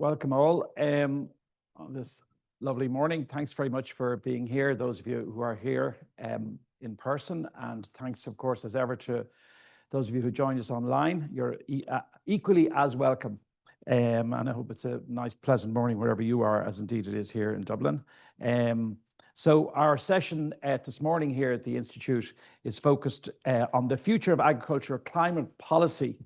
welcome all on this lovely morning. Thanks very much for being here, those of you who are here in person, and thanks, of course, as ever, to those of you who joined us online. You're equally as welcome, and I hope it's a nice, pleasant morning wherever you are, as indeed it is here in Dublin. So our session this morning here at the Institute is focused on the future of agricultural climate policy,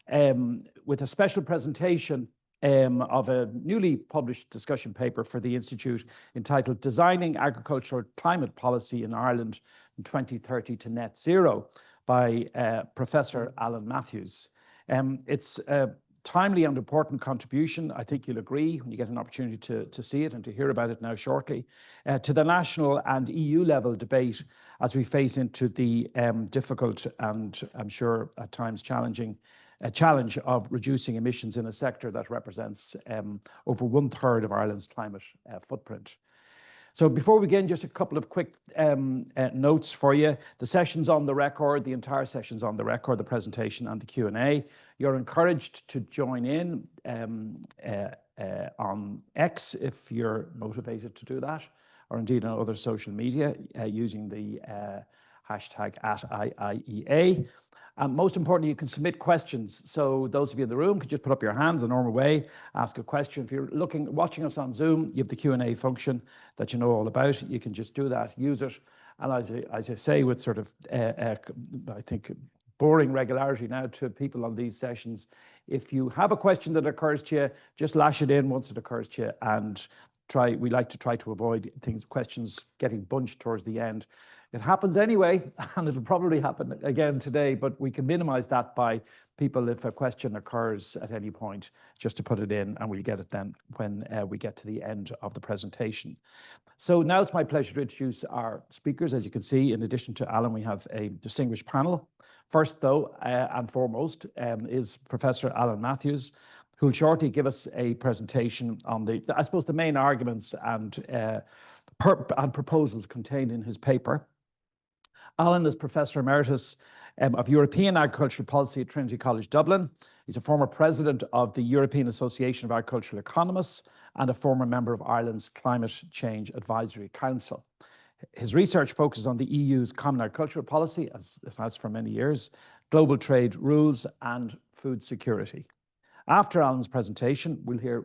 with a special presentation of a newly published discussion paper for the Institute entitled Designing Agricultural Climate Policy in Ireland from 2030 to Net Zero by Professor Alan Matthews. It's a timely and important contribution, I think you'll agree when you get an opportunity to see it and to hear about it now shortly, to the national and EU level debate as we face into the difficult and I'm sure at times challenging challenge of reducing emissions in a sector that represents over 1/3 of Ireland's climate footprint. So before we begin, just a couple of quick notes for you. The session's on the record, the entire session's on the record, the presentation and the Q&A. You're encouraged to join in on X if you're motivated to do that, or indeed on other social media using the hashtag @IIEA. Most importantly, you can submit questions. So those of you in the room can just put up your hand the normal way, ask a question. If you're watching us on Zoom, you have the Q&A function that you know all about. You can just do that, use it. And as I say, with sort of, I think, boring regularity now to people on these sessions, if you have a question that occurs to you, just lash it in once it occurs to you, and we like to try to avoid questions getting bunched towards the end. It happens anyway, and it'll probably happen again today, but we can minimize that by people, if a question occurs at any point, just to put it in, and we'll get it then when we get to the end of the presentation. So now it's my pleasure to introduce our speakers. As you can see, in addition to Alan, we have a distinguished panel. First, though, and foremost, is Professor Alan Matthews, who will shortly give us a presentation on I suppose, the main arguments and proposals contained in his paper. Alan is Professor Emeritus of European Agricultural Policy at Trinity College Dublin. He's a former president of the European Association of Agricultural Economists and a former member of Ireland's Climate Change Advisory Council. His research focuses on the EU's common agricultural policy, as it has for many years, global trade rules and food security. After Alan's presentation, we'll hear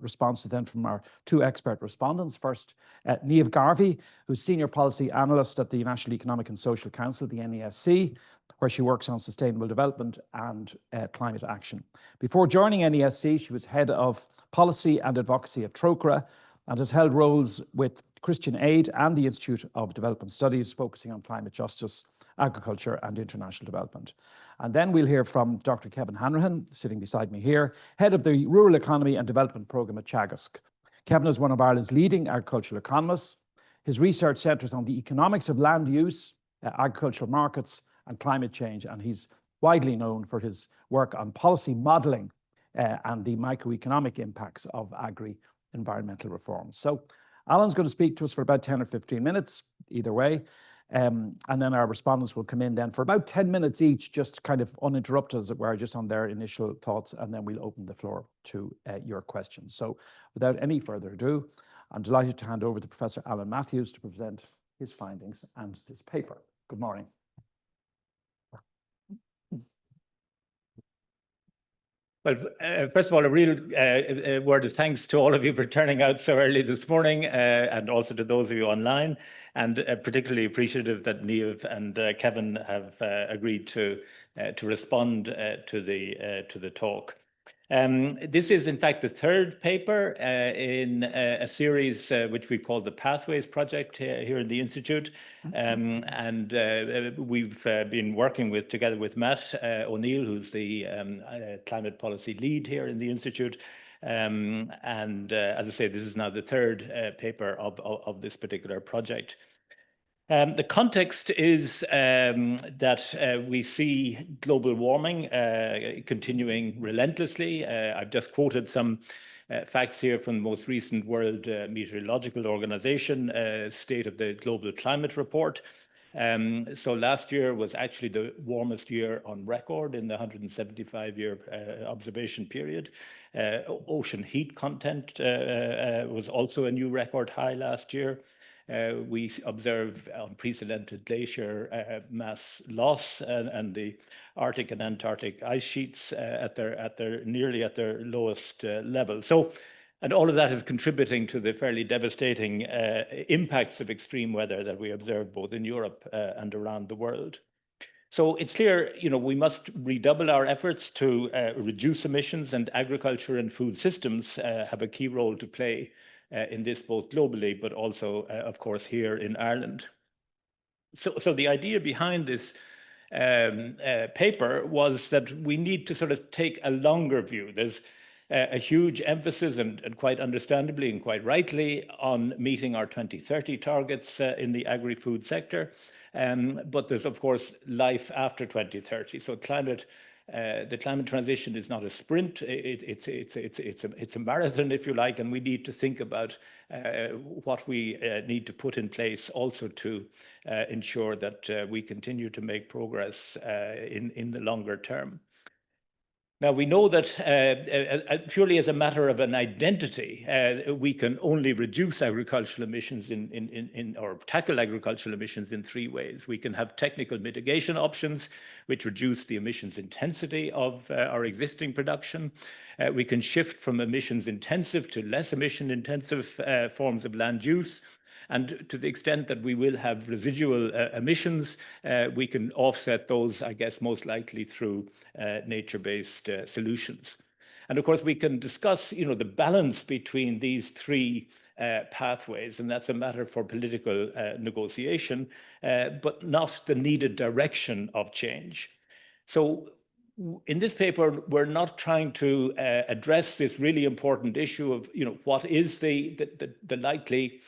responses then from our two expert respondents. First, Niamh Garvey, who's Senior Policy Analyst at the National Economic and Social Council, the NESC, where she works on sustainable development and climate action. Before joining NESC, she was Head of Policy and Advocacy at Trócaire and has held roles with Christian Aid and the Institute of Development Studies, focusing on climate justice, agriculture and international development. And then we'll hear from Dr. Kevin Hanrahan, sitting beside me here, Head of the Rural Economy and Development Programme at Teagasc. Kevin is one of Ireland's leading agricultural economists. His research centres on the economics of land use, agricultural markets and climate change, and he's widely known for his work on policy modelling and the microeconomic impacts of agri-environmental reforms. So Alan's going to speak to us for about 10 or 15 minutes, either way. And then our respondents will come in then for about 10 minutes each, just kind of uninterrupted, as it were, just on their initial thoughts, and then we'll open the floor to your questions. So without any further ado, I'm delighted to hand over to Professor Alan Matthews to present his findings and this paper. Good morning. Well, first of all, a real word of thanks to all of you for turning out so early this morning, and also to those of you online, and particularly appreciative that Niamh and Kevin have agreed to respond to the talk. This is, in fact, the third paper in a series which we call the Pathways Project here in the Institute. And we've been working together with Matt O'Neill, who's the climate policy lead here in the Institute. And as I say, this is now the third paper of this particular project. The context is that we see global warming continuing relentlessly. I've just quoted some facts here from the most recent World Meteorological Organization State of the Global Climate Report. So last year was actually the warmest year on record in the 175-year observation period. Ocean heat content was also a new record high last year. We observe unprecedented glacier mass loss, and the Arctic and Antarctic ice sheets nearly at their lowest level. So, and all of that is contributing to the fairly devastating impacts of extreme weather that we observe both in Europe and around the world. So it's clear, we must redouble our efforts to reduce emissions, and agriculture and food systems have a key role to play in this, both globally, but also, of course, here in Ireland. So the idea behind this paper was that we need to sort of take a longer view. There's a huge emphasis, and quite understandably and quite rightly, on meeting our 2030 targets in the agri-food sector. But there's, of course, life after 2030. So the climate transition is not a sprint. It's a marathon, if you like, and we need to think about what we need to put in place also to ensure that we continue to make progress in the longer term. Now, we know that purely as a matter of an identity, we can only reduce agricultural emissions or tackle agricultural emissions in three ways. We can have technical mitigation options, which reduce the emissions intensity of our existing production. We can shift from emissions intensive to less emission intensive forms of land use. And to the extent that we will have residual emissions, we can offset those, I guess, most likely through nature-based solutions. And of course, we can discuss, the balance between these three pathways, and that's a matter for political negotiation, but not the needed direction of change. So in this paper, we're not trying to address this really important issue of, what is the likely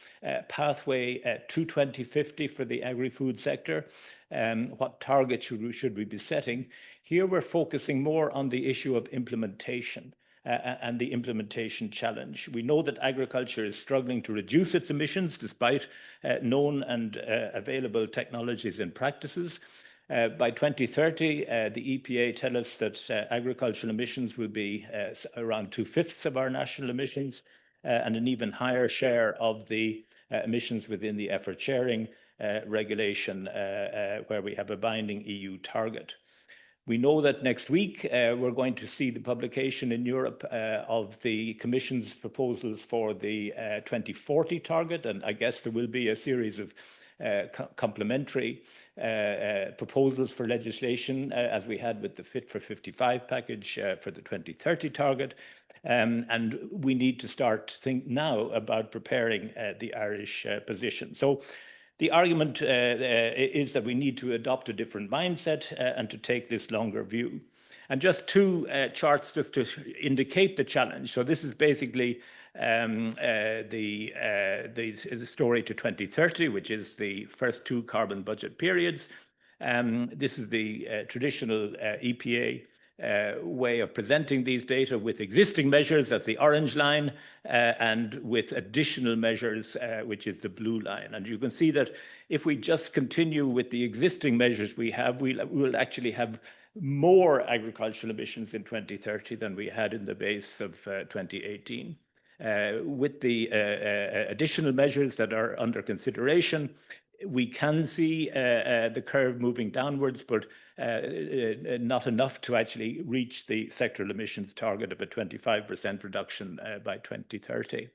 pathway to 2050 for the agri-food sector, what targets should we be setting. Here we're focusing more on the issue of implementation and the implementation challenge. We know that agriculture is struggling to reduce its emissions despite known and available technologies and practices. By 2030, the EPA tell us that agricultural emissions will be around 2/5 of our national emissions, and an even higher share of the emissions within the effort sharing regulation, where we have a binding EU target. We know that next week we're going to see the publication in Europe of the Commission's proposals for the 2040 target, and I guess there will be a series of complementary proposals for legislation, as we had with the Fit for 55 package for the 2030 target. And we need to start to think now about preparing the Irish position. So the argument is that we need to adopt a different mindset and to take this longer view. And just two charts just to indicate the challenge. So this is basically the story to 2030, which is the first two carbon budget periods. This is the traditional EPA way of presenting these data, with existing measures, that's the orange line, and with additional measures, which is the blue line. And you can see that if we just continue with the existing measures we have, we'll actually have more agricultural emissions in 2030 than we had in the base of 2018. With the additional measures that are under consideration, we can see the curve moving downwards, but not enough to actually reach the sectoral emissions target of a 25% reduction by 2030.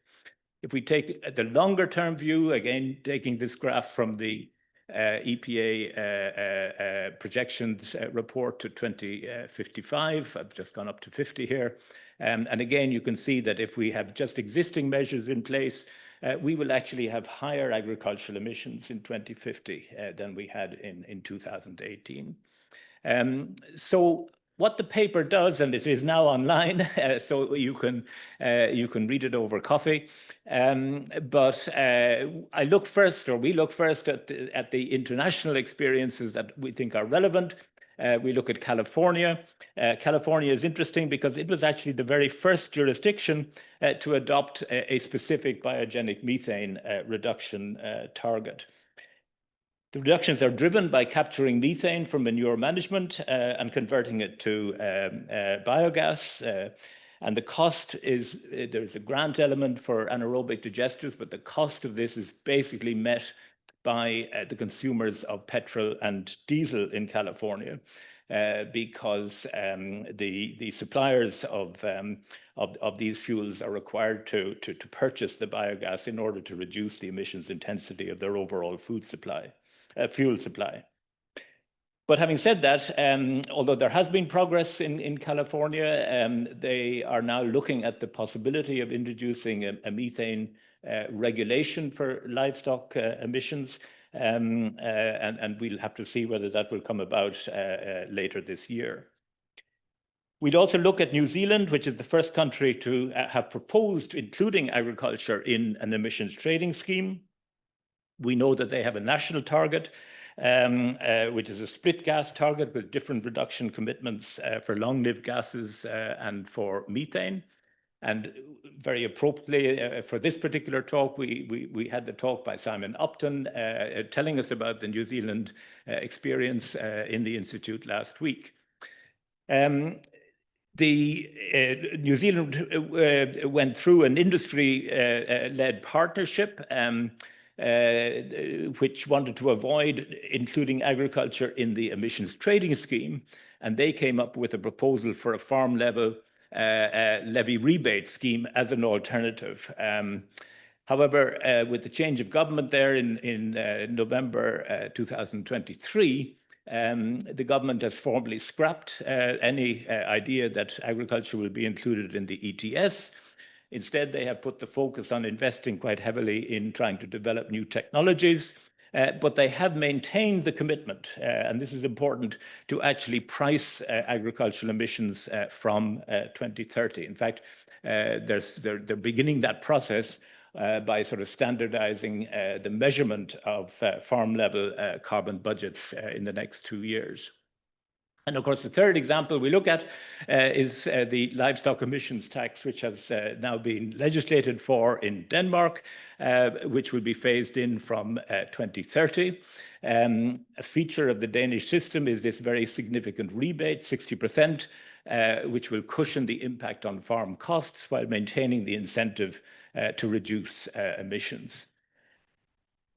If we take the longer term view, again, taking this graph from the EPA projections report to 2055, I've just gone up to 50 here. And again, you can see that if we have just existing measures in place, we will actually have higher agricultural emissions in 2050 than we had in 2018. So what the paper does, and it is now online, so you can read it over coffee. But we look first at the international experiences that we think are relevant. We look at California. California is interesting because it was actually the very first jurisdiction to adopt a specific biogenic methane reduction target. The reductions are driven by capturing methane from manure management and converting it to biogas. And the cost is, there's a grant element for anaerobic digesters, but the cost of this is basically met by the consumers of petrol and diesel in California, because the suppliers of these fuels are required to purchase the biogas in order to reduce the emissions intensity of their overall fuel supply. But having said that, although there has been progress in California, they are now looking at the possibility of introducing a methane regulation for livestock emissions. And we'll have to see whether that will come about later this year. We'd also look at New Zealand, which is the first country to have proposed including agriculture in an emissions trading scheme. We know that they have a national target, which is a split gas target with different reduction commitments for long-lived gases and for methane. And very appropriately for this particular talk, we had the talk by Simon Upton telling us about the New Zealand experience in the Institute last week. New Zealand went through an industry-led partnership which wanted to avoid including agriculture in the emissions trading scheme. And they came up with a proposal for a farm level levy rebate scheme as an alternative. However, with the change of government there in November 2023, the government has formally scrapped any idea that agriculture will be included in the ETS. Instead, they have put the focus on investing quite heavily in trying to develop new technologies, but they have maintained the commitment, and this is important, to actually price agricultural emissions from 2030. In fact, they're beginning that process by sort of standardizing the measurement of farm-level carbon budgets in the next 2 years. And of course, the third example we look at is the livestock emissions tax, which has now been legislated for in Denmark, which will be phased in from 2030. A feature of the Danish system is this very significant rebate, 60%, which will cushion the impact on farm costs while maintaining the incentive to reduce emissions.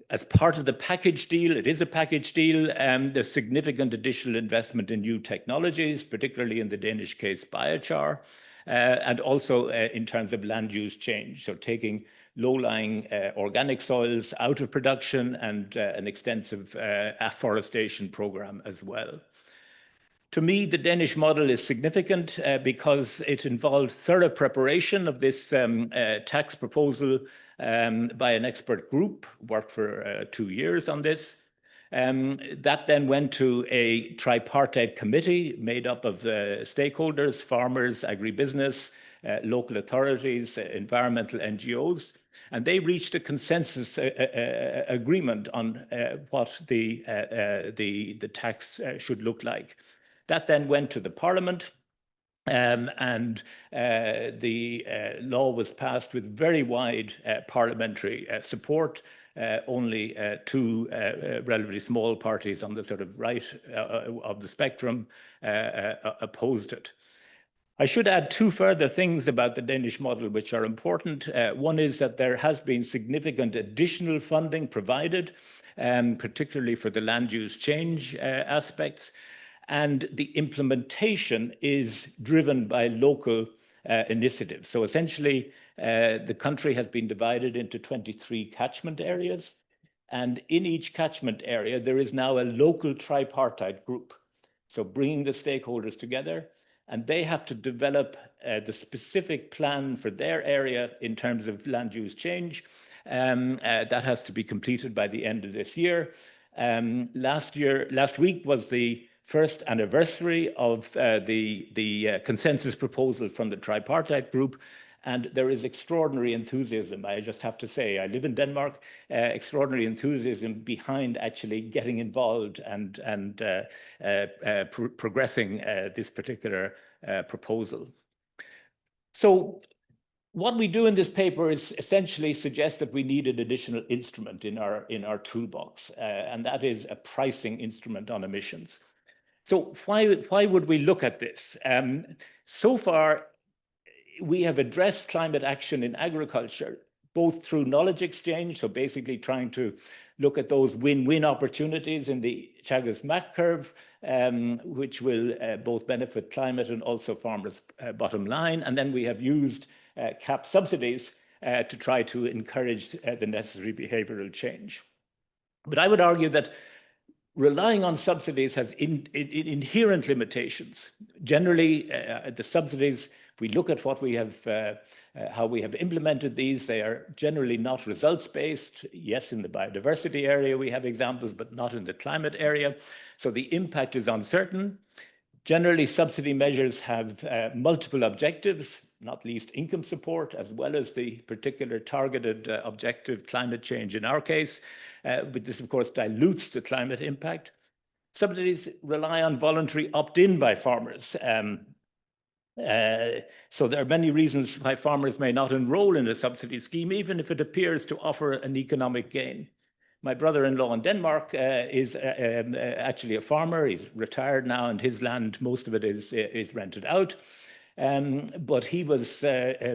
As part of the package deal, it is a package deal, there's significant additional investment in new technologies, particularly in the Danish case, biochar, and also in terms of land use change. So taking low-lying organic soils out of production and an extensive afforestation program as well. To me, the Danish model is significant because it involves thorough preparation of this tax proposal by an expert group, worked for 2 years on this. That then went to a tripartite committee made up of stakeholders, farmers, agribusiness, local authorities, environmental NGOs, and they reached a consensus agreement on what the tax should look like. That then went to the Parliament, and the law was passed with very wide parliamentary support. Only 2 relatively small parties on the sort of right of the spectrum opposed it. I should add 2 further things about the Danish model which are important. One is that there has been significant additional funding provided, particularly for the land use change aspects. And the implementation is driven by local initiatives. So essentially, the country has been divided into 23 catchment areas. And in each catchment area, there is now a local tripartite group. So bringing the stakeholders together, and they have to develop the specific plan for their area in terms of land use change. That has to be completed by the end of this year. Last week was the first anniversary of the consensus proposal from the tripartite group, and there is extraordinary enthusiasm. I just have to say, I live in Denmark, extraordinary enthusiasm behind actually getting involved and progressing this particular proposal. So what we do in this paper is essentially suggest that we need an additional instrument in our toolbox, and that is a pricing instrument on emissions. So why would we look at this? So far, we have addressed climate action in agriculture, both through knowledge exchange, so basically trying to look at those win-win opportunities in the Chagos-Mack curve, which will both benefit climate and also farmers' bottom line. And then we have used cap subsidies to try to encourage the necessary behavioral change. But I would argue that relying on subsidies has inherent limitations. Generally, the subsidies, if we look at what we have, how we have implemented these, they are generally not results-based. Yes, in the biodiversity area we have examples, but not in the climate area. So the impact is uncertain. Generally, subsidy measures have multiple objectives, not least income support, as well as the particular targeted objective, climate change in our case. But this, of course, dilutes the climate impact. Subsidies rely on voluntary opt-in by farmers. So there are many reasons why farmers may not enroll in a subsidy scheme, even if it appears to offer an economic gain. My brother-in-law in Denmark is actually a farmer. He's retired now, and his land, most of it is rented out. But he was,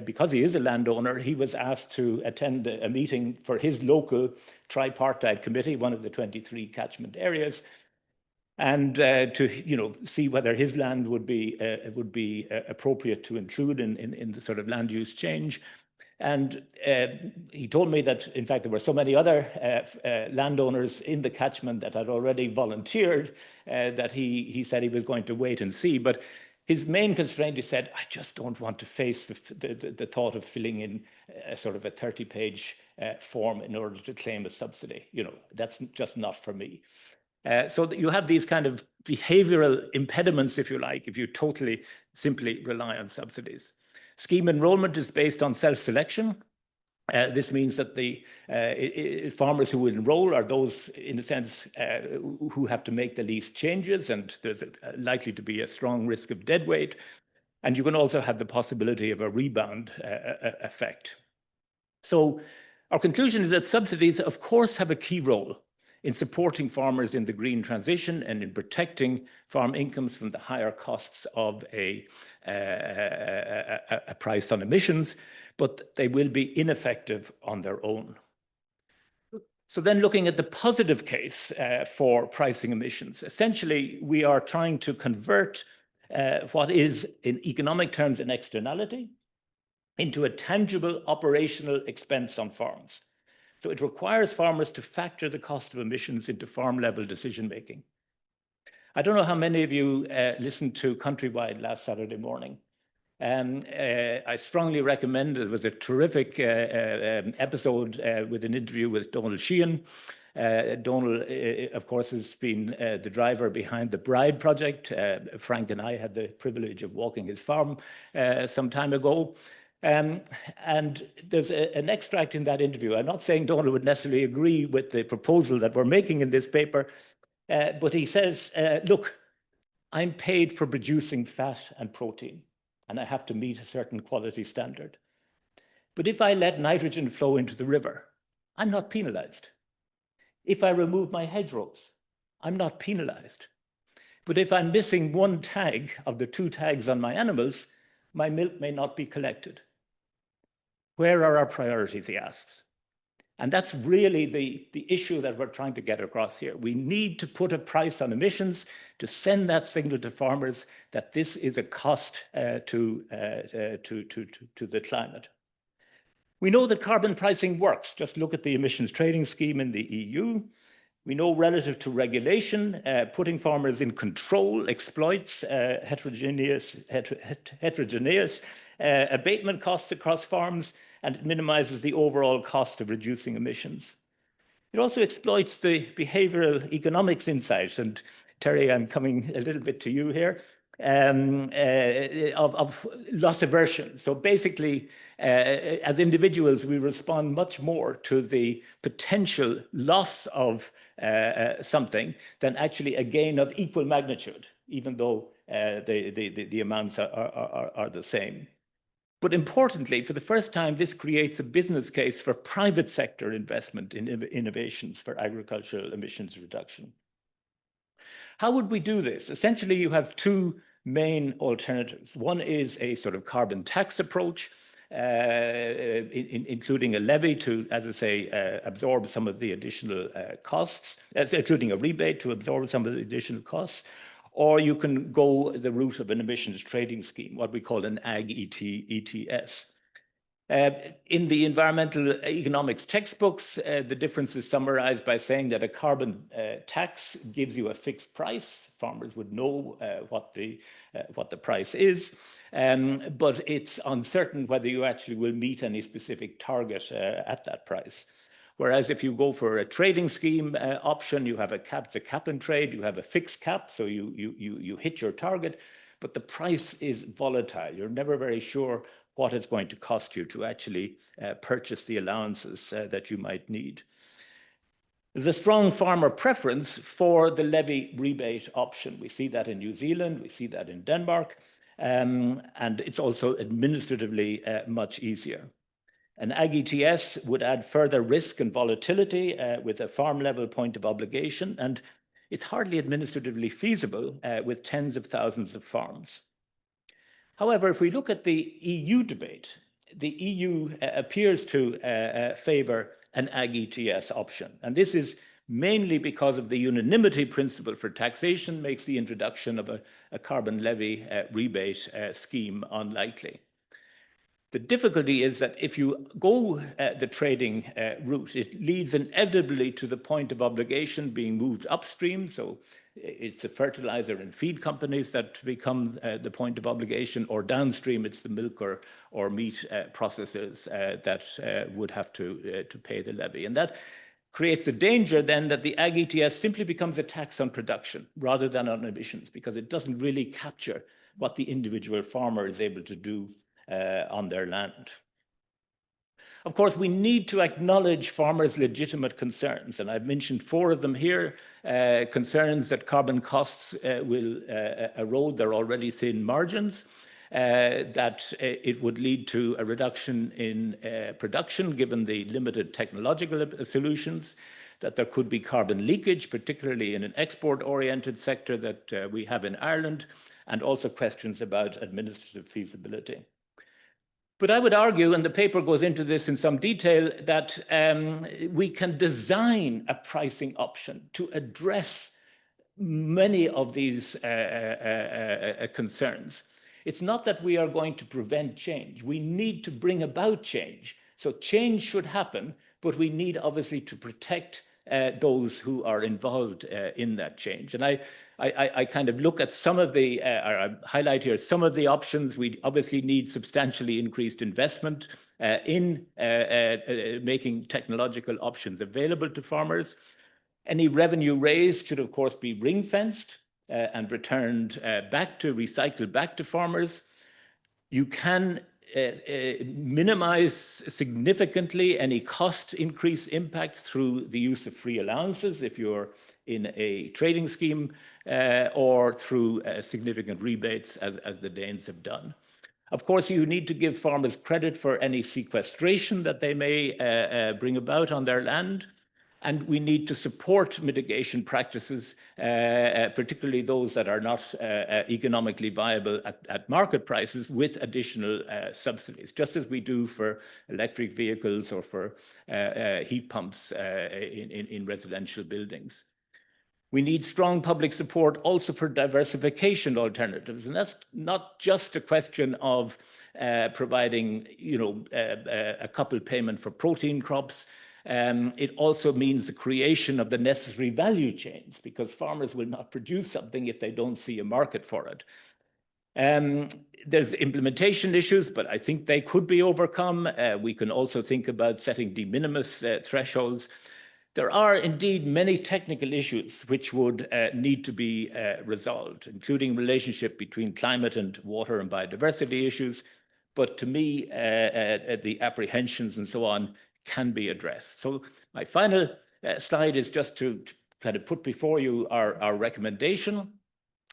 because he is a landowner, he was asked to attend a meeting for his local tripartite committee, one of the 23 catchment areas, and to see whether his land would be appropriate to include in the sort of land use change. And he told me that, in fact, there were so many other landowners in the catchment that had already volunteered that he said he was going to wait and see. But his main constraint, he said, I just don't want to face the thought of filling in a sort of a 30-page form in order to claim a subsidy. That's just not for me. So you have these kind of behavioral impediments, if you like, if you totally simply rely on subsidies. Scheme enrollment is based on self-selection. This means that the farmers who enroll are those, in a sense, who have to make the least changes, and there's likely to be a strong risk of dead weight. And you can also have the possibility of a rebound effect. So our conclusion is that subsidies, of course, have a key role in supporting farmers in the green transition and in protecting farm incomes from the higher costs of a price on emissions, but they will be ineffective on their own. So then looking at the positive case for pricing emissions, essentially we are trying to convert what is in economic terms an externality into a tangible operational expense on farms. So it requires farmers to factor the cost of emissions into farm-level decision-making. I don't know how many of you listened to Countrywide last Saturday morning. I strongly recommend, it was a terrific episode with an interview with Donald Sheehan. Donald, of course, has been the driver behind the Bride project. Frank and I had the privilege of walking his farm some time ago. And there's an extract in that interview. I'm not saying Donald would necessarily agree with the proposal that we're making in this paper, but he says, look, I'm paid for producing fat and protein, and I have to meet a certain quality standard. But if I let nitrogen flow into the river, I'm not penalized. If I remove my hedgerows, I'm not penalized. But if I'm missing one tag of the 2 tags on my animals, my milk may not be collected. Where are our priorities, he asks. And that's really the issue that we're trying to get across here. We need to put a price on emissions to send that signal to farmers that this is a cost to the climate. We know that carbon pricing works. Just look at the emissions trading scheme in the EU. We know relative to regulation, putting farmers in control exploits heterogeneous abatement costs across farms, and it minimizes the overall cost of reducing emissions. It also exploits the behavioral economics insight, and Terry, I'm coming a little bit to you here, of loss aversion. So basically, as individuals, we respond much more to the potential loss of something than actually a gain of equal magnitude, even though the amounts are the same. But importantly, for the first time, this creates a business case for private sector investment in innovations for agricultural emissions reduction. How would we do this? Essentially, you have two main alternatives. One is a sort of carbon tax approach, including a levy to, as I say, absorb some of the additional costs, including a rebate to absorb some of the additional costs. Or you can go the route of an emissions trading scheme, what we call an ETS. In the environmental economics textbooks, the difference is summarized by saying that a carbon tax gives you a fixed price. Farmers would know what the price is, but it's uncertain whether you actually will meet any specific target at that price. Whereas if you go for a trading scheme option, you have a cap, it's a cap and trade, you have a fixed cap, so you hit your target, but the price is volatile. You're never very sure what it's going to cost you to actually purchase the allowances that you might need. There's a strong farmer preference for the levy rebate option. We see that in New Zealand, we see that in Denmark, and it's also administratively much easier. An ETS would add further risk and volatility with a farm level point of obligation, and it's hardly administratively feasible with tens of thousands of farms. However, if we look at the EU debate, the EU appears to favor an ETS option. And this is mainly because of the unanimity principle for taxation makes the introduction of a carbon levy rebate scheme unlikely. The difficulty is that if you go the trading route, it leads inevitably to the point of obligation being moved upstream. So it's the fertilizer and feed companies that become the point of obligation, or downstream, it's the milk or meat processors that would have to pay the levy. And that creates a danger then that the ETS simply becomes a tax on production rather than on emissions, because it doesn't really capture what the individual farmer is able to do on their land. Of course, we need to acknowledge farmers' legitimate concerns, and I've mentioned four of them here. Concerns that carbon costs will erode their already thin margins, that it would lead to a reduction in production given the limited technological solutions, that there could be carbon leakage, particularly in an export-oriented sector that we have in Ireland, and also questions about administrative feasibility. But I would argue, and the paper goes into this in some detail, that we can design a pricing option to address many of these concerns. It's not that we are going to prevent change. We need to bring about change. So change should happen, but we need obviously to protect those who are involved in that change. And I kind of look at some of the, or I highlight here some of the options. We obviously need substantially increased investment in making technological options available to farmers. Any revenue raised should, of course, be ring-fenced and returned recycled back to farmers. You can minimize significantly any cost increase impacts through the use of free allowances if you're in a trading scheme, or through significant rebates as the Danes have done. Of course, you need to give farmers credit for any sequestration that they may bring about on their land. And we need to support mitigation practices, particularly those that are not economically viable at market prices, with additional subsidies, just as we do for electric vehicles or for heat pumps in residential buildings. We need strong public support also for diversification alternatives. And that's not just a question of providing, a coupled payment for protein crops. It also means the creation of the necessary value chains, because farmers will not produce something if they don't see a market for it. There's implementation issues, but I think they could be overcome. We can also think about setting de minimis thresholds. There are indeed many technical issues which would need to be resolved, including relationship between climate and water and biodiversity issues. But to me, the apprehensions and so on can be addressed. So my final slide is just to kind of put before you our recommendation.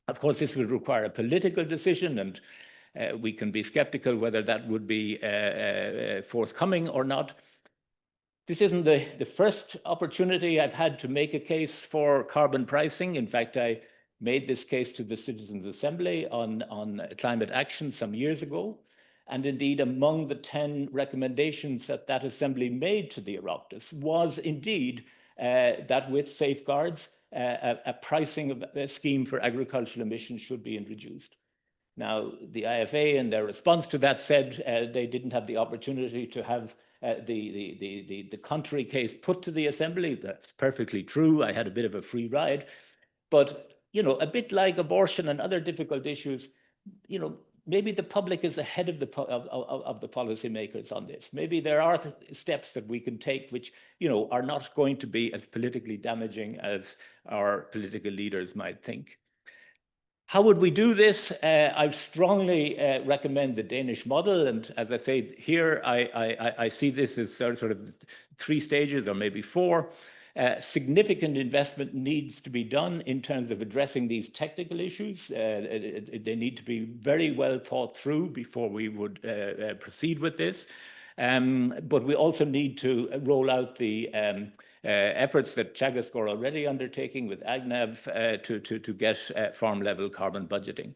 Of course, this will require a political decision, and we can be skeptical whether that would be forthcoming or not. This isn't the first opportunity I've had to make a case for carbon pricing. In fact, I made this case to the Citizens' Assembly on climate action some years ago. And indeed, among the 10 recommendations that that assembly made to the Oireachtas was indeed that with safeguards, a pricing scheme for agricultural emissions should be introduced. Now, the IFA in their response to that said they didn't have the opportunity to have the contrary case put to the Assembly. That's perfectly true. I had a bit of a free ride. But, you know, a bit like abortion and other difficult issues, you know, maybe the public is ahead of the policymakers on this. Maybe there are steps that we can take which, you know, are not going to be as politically damaging as our political leaders might think. How would we do this? I strongly recommend the Danish model. And as I say here, I see this as sort of 3 stages or maybe 4. Significant investment needs to be done in terms of addressing these technical issues. They need to be very well thought through before we would proceed with this. But we also need to roll out the efforts that Teagasc are already undertaking with AGNAV to get farm-level carbon budgeting.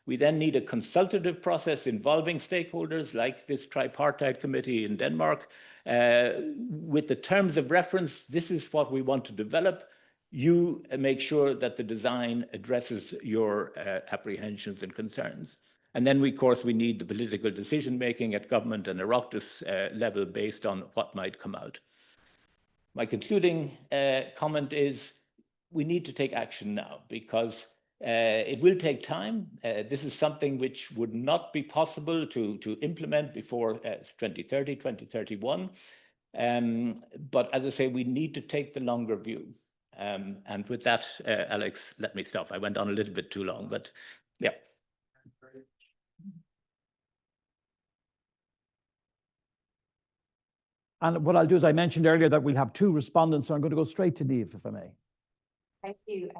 We then need a consultative process involving stakeholders like this tripartite committee in Denmark. With the terms of reference, this is what we want to develop. You make sure that the design addresses your apprehensions and concerns. And then, of course, we need the political decision-making at government and Oireachtas level based on what might come out. My concluding comment is we need to take action now because it will take time. This is something which would not be possible to implement before 2030, 2031. But as I say, we need to take the longer view. And with that, Alex, let me stop. I went on a little bit too long, but yeah. And what I'll do is I mentioned earlier that we'll have 2 respondents, so I'm going to go straight to Niamh, if I may. Thank you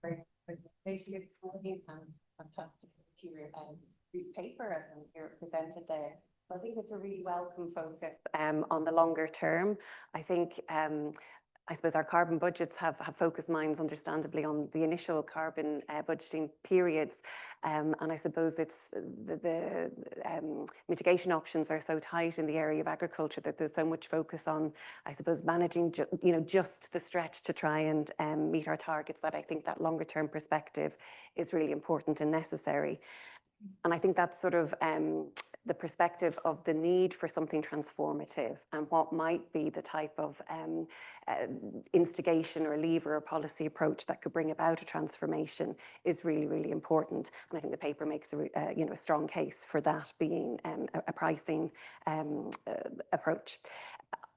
for the presentation this morning and fantastic to your paper and you're presented there. I think it's a really welcome focus on the longer term. I think I suppose our carbon budgets have focused minds understandably on the initial carbon budgeting periods. And I suppose it's the mitigation options are so tight in the area of agriculture that there's so much focus on, I suppose, managing just the stretch to try and meet our targets, that I think that longer term perspective is really important and necessary. And I think that's sort of the perspective of the need for something transformative and what might be the type of instigation or lever or policy approach that could bring about a transformation is really, really important. And I think the paper makes a strong case for that being a pricing approach.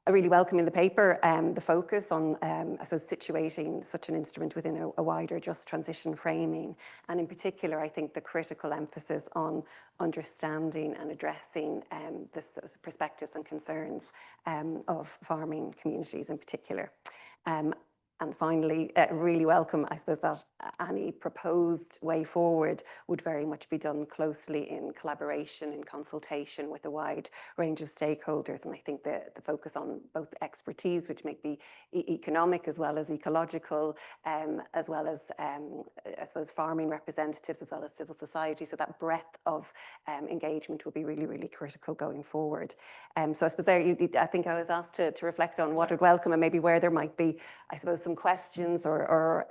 I really welcome in the paper the focus on, I suppose, situating such an instrument within a wider just transition framing. And in particular, I think the critical emphasis on understanding and addressing the perspectives and concerns of farming communities in particular. And finally, really welcome, I suppose, that any proposed way forward would very much be done closely in collaboration, in consultation with a wide range of stakeholders. And I think the focus on both expertise, which may be economic as well as ecological, as well as, I suppose, farming representatives, as well as civil society. So that breadth of engagement will be really, really critical going forward. So I suppose there, I think I was asked to reflect on what I'd welcome and maybe where there might be, I suppose, some questions or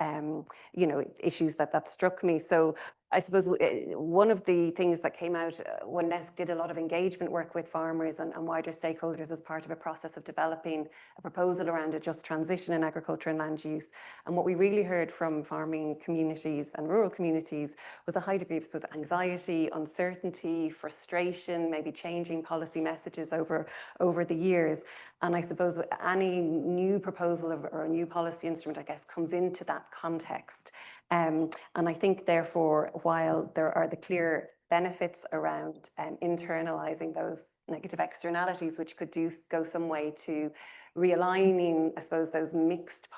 issues that struck me. So I suppose one of the things that came out when NESC did a lot of engagement work with farmers and wider stakeholders as part of a process of developing a proposal around a just transition in agriculture and land use. And what we really heard from farming communities and rural communities was a high degree of, I suppose, anxiety, uncertainty, frustration, maybe changing policy messages over the years. And I suppose any new proposal or a new policy instrument, I guess, comes into that context. And I think, therefore, while there are the clear benefits around internalising those negative externalities, which could go some way to realigning, I suppose, those mixed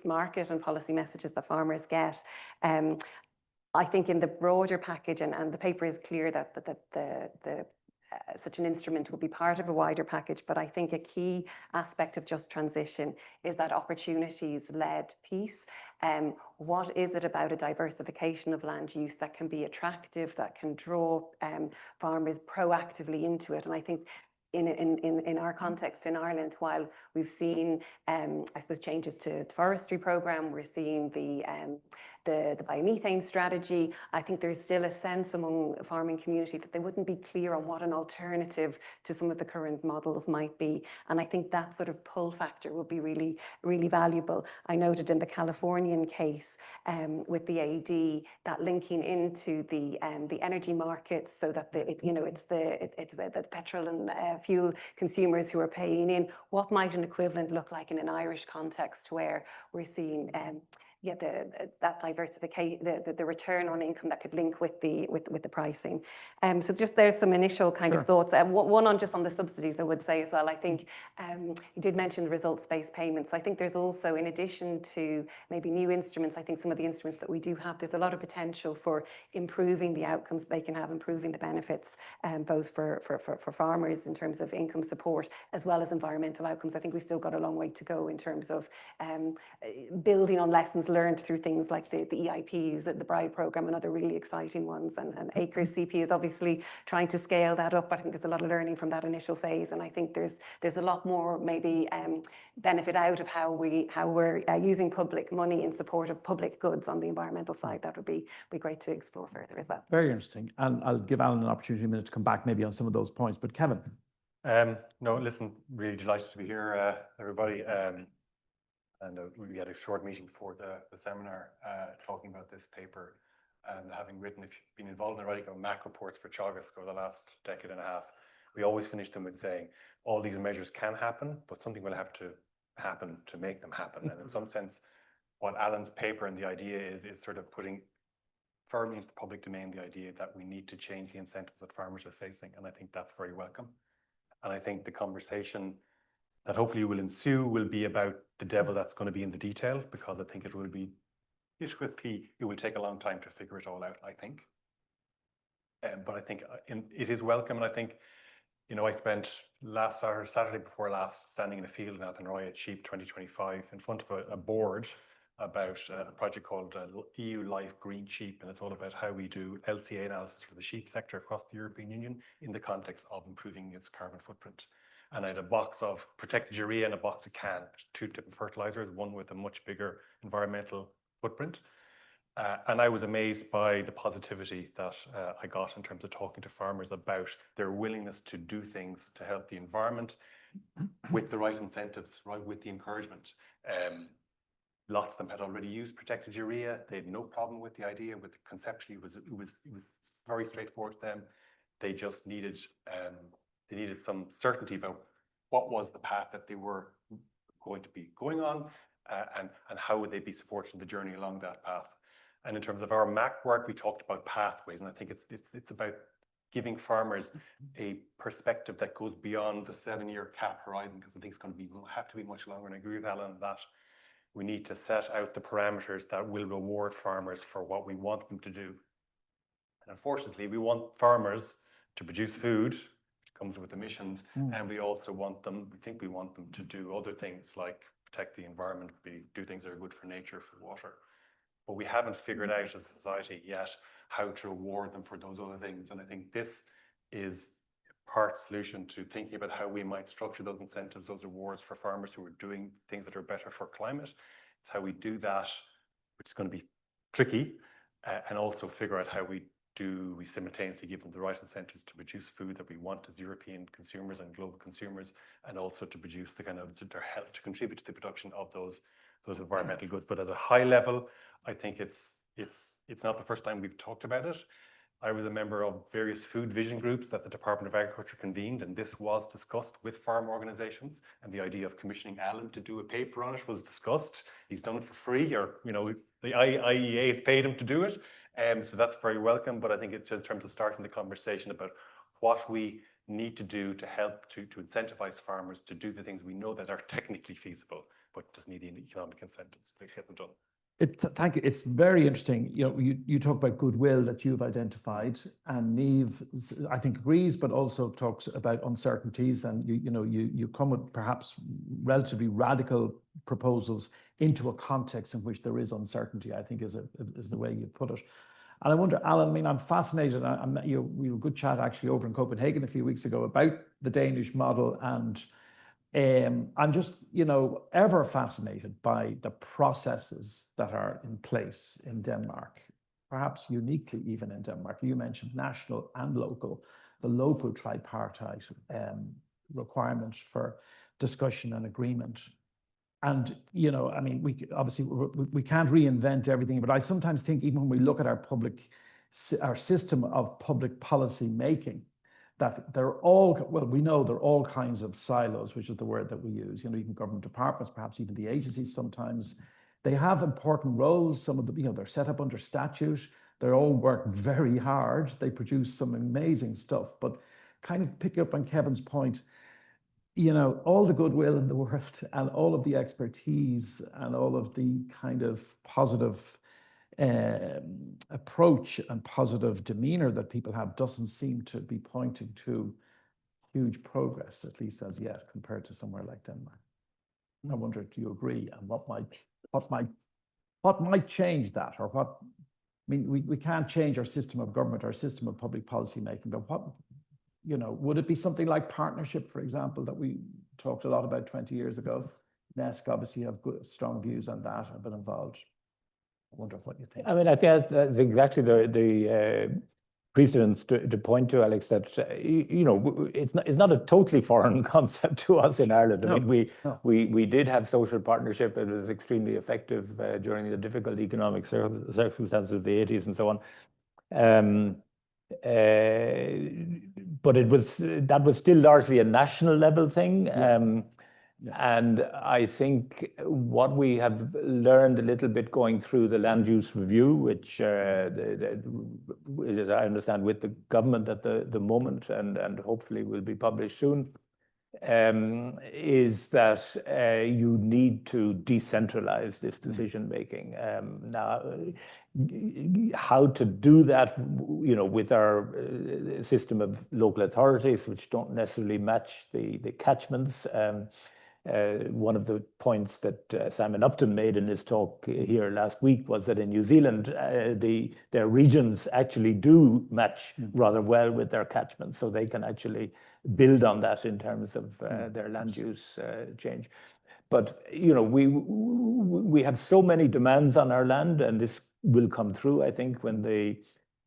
market and policy messages that farmers get, I think in the broader package, and the paper is clear that such an instrument will be part of a wider package, but I think a key aspect of just transition is that opportunities-led piece. What is it about a diversification of land use that can be attractive, that can draw farmers proactively into it? And I think in our context in Ireland, while we've seen, I suppose, changes to the forestry programme, we're seeing the biomethane strategy, I think there's still a sense among the farming community that they wouldn't be clear on what an alternative to some of the current models might be. And I think that sort of pull factor would be really, really valuable. I noted in the Californian case with the AD that linking into the energy markets, so that it's the petrol and fuel consumers who are paying in. What might an equivalent look like in an Irish context, where we're seeing that diversification, the return on income that could link with the pricing. So just there's some initial kind of thoughts. One on just on the subsidies, I would say as well. I think you did mention the results-based payments. So I think there's also, in addition to maybe new instruments, I think some of the instruments that we do have, there's a lot of potential for improving the outcomes they can have, improving the benefits, both for farmers in terms of income support as well as environmental outcomes. I think we've still got a long way to go in terms of building on lessons learned through things like the EIPs, the BRIDE programme, and other really exciting ones. And Acres CP is obviously trying to scale that up. But I think there's a lot of learning from that initial phase. And I think there's a lot more maybe benefit out of how we're using public money in support of public goods on the environmental side. That would be great to explore further as well. Very interesting. And I'll give Alan an opportunity in a minute to come back maybe on some of those points. But Kevin. No, listen, really delighted to be here, everybody. And we had a short meeting before the seminar talking about this paper, and having written, if you've been involved in writing MAC reports for Teagasc over the last decade and a half, we always finish them with saying, all these measures can happen, but something will have to happen to make them happen. And in some sense, what Alan's paper and the idea is sort of putting firmly into the public domain the idea that we need to change the incentives that farmers are facing. And I think that's very welcome. And I think the conversation that hopefully will ensue will be about the devil that's going to be in the detail, because I think it will take a long time to figure it all out, I think. But I think it is welcome. And I think, I spent Saturday before last standing in a field in Athenry at Sheep 2025 in front of a board about a project called EU Life Green Sheep. And it's all about how we do LCA analysis for the sheep sector across the European Union in the context of improving its carbon footprint. And I had a box of protected urea and a box of CAN, two different fertilizers, one with a much bigger environmental footprint. And I was amazed by the positivity that I got in terms of talking to farmers about their willingness to do things to help the environment with the right incentives, right, with the encouragement. Lots of them had already used protected urea. They had no problem with the idea. Conceptually, it was very straightforward to them. They just needed some certainty about what was the path that they were going to be going on, and how would they be supported in the journey along that path. And in terms of our MAC work, we talked about pathways, and I think it's about giving farmers a perspective that goes beyond the 7-year cap horizon, because I think will have to be much longer. And I agree with Alan on that. We need to set out the parameters that will reward farmers for what we want them to do. And unfortunately, we want farmers to produce food, which comes with emissions, and we want them to do other things like protect the environment, do things that are good for nature, for water. But we haven't figured out as a society yet how to reward them for those other things. And I think this is part solution to thinking about how we might structure those incentives, those rewards for farmers who are doing things that are better for climate. It's how we do that, which is going to be tricky, and also figure out how we simultaneously give them the right incentives to produce food that we want as European consumers and global consumers, and also to produce the kind of to contribute to the production of those environmental goods. But as a high level, I think it's not the first time we've talked about it. I was a member of various food vision groups that the Department of Agriculture convened, and this was discussed with farm organisations, and the idea of commissioning Alan to do a paper on it was discussed. He's done it for free, or the IIEA has paid him to do it, so that's very welcome. But I think it's in terms of starting the conversation about what we need to do to help to incentivize farmers to do the things we know that are technically feasible, but just need the economic incentives to get them done. Thank you. It's very interesting. You know, you talk about goodwill that you've identified, and Niamh, I think, agrees, but also talks about uncertainties. And you come with perhaps relatively radical proposals into a context in which there is uncertainty, I think is the way you put it. And I wonder, Alan, I mean, I'm fascinated. We had a good chat actually over in Copenhagen a few weeks ago about the Danish model, and I'm just, ever fascinated by the processes that are in place in Denmark, perhaps uniquely even in Denmark. You mentioned national and local, the local tripartite requirement for discussion and agreement. And, I mean, we can't reinvent everything, but I sometimes think even when we look at our system of public policy making, that they're all, well, we know they're all kinds of silos, which is the word that we use. Even government departments, perhaps even the agencies sometimes, they have important roles. Some of them, they're set up under statute. They all work very hard. They produce some amazing stuff. But kind of pick up on Kevin's point, all the goodwill in the world and all of the expertise and all of the kind of positive approach and positive demeanor that people have doesn't seem to be pointing to huge progress, at least as yet, compared to somewhere like Denmark. I wonder, do you agree? And what might change that, or what? I mean, we can't change our system of government, our system of public policy making, but what? Would it be something like partnership, for example, that we talked a lot about 20 years ago? NESC obviously have strong views on that, have been involved. I wonder what you think. I mean, I think that's exactly the precedents to point to, Alex, that, it's not a totally foreign concept to us in Ireland. I mean, we did have social partnership. It was extremely effective during the difficult economic circumstances of the 80s and so on. But that was still largely a national level thing. And I think what we have learned a little bit going through the land use review, which as I understand with the government at the moment, and hopefully will be published soon, is that you need to decentralize this decision making. Now, how to do that, with our system of local authorities, which don't necessarily match the catchments. One of the points that Simon Upton made in his talk here last week was that in New Zealand, their regions actually do match rather well with their catchments, so they can actually build on that in terms of their land use change. But we have so many demands on our land, and this will come through, I think, when the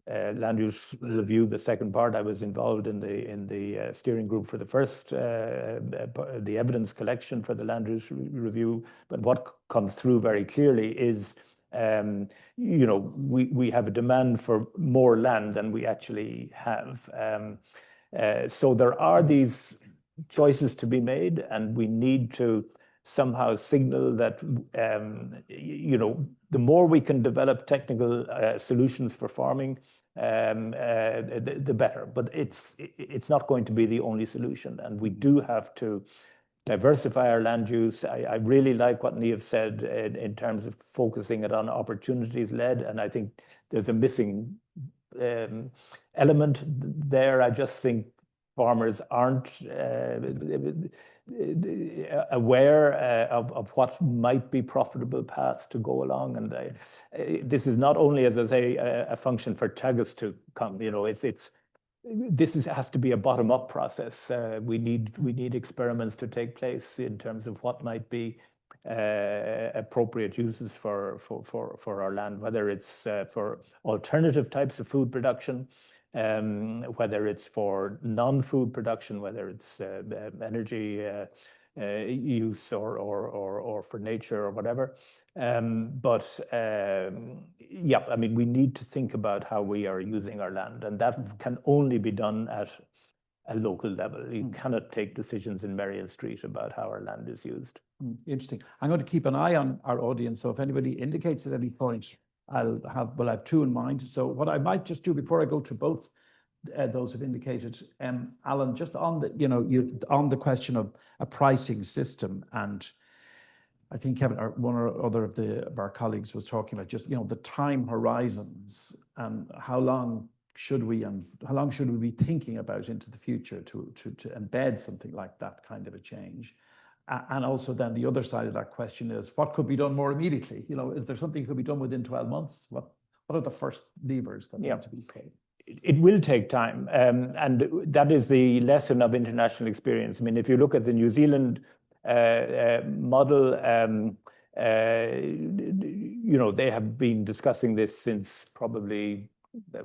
land use review, the second part. I was involved in the steering group for the first, the evidence collection for the land use review. But what comes through very clearly is, we have a demand for more land than we actually have. So there are these choices to be made, and we need to somehow signal that, the more we can develop technical solutions for farming, the better. But it's not going to be the only solution, and we do have to diversify our land use. I really like what Niamh said in terms of focusing it on opportunities led, and I think there's a missing element there. I just think farmers aren't aware of what might be profitable paths to go along, and this is not only, as I say, a function for Teagasc to come. This has to be a bottom-up process. We need experiments to take place in terms of what might be appropriate uses for our land, whether it's for alternative types of food production, whether it's for non-food production, whether it's energy use or for nature or whatever. But yeah, I mean, we need to think about how we are using our land, and that can only be done at a local level. You cannot take decisions in Merrion Street about how our land is used. Interesting. I'm going to keep an eye on our audience, so if anybody indicates at any point, I have two in mind. So what I might just do before I go to both those who've indicated, Alan, just on the on the question of a pricing system, and I think Kevin, or one or other of our colleagues was talking about just, the time horizons and how long should we be thinking about into the future to embed something like that kind of a change. And also then the other side of that question is what could be done more immediately? Is there something that could be done within 12 months? What are the first levers that need to be pulled? It will take time. And that is the lesson of international experience. I mean, if you look at the New Zealand model, they have been discussing this since probably,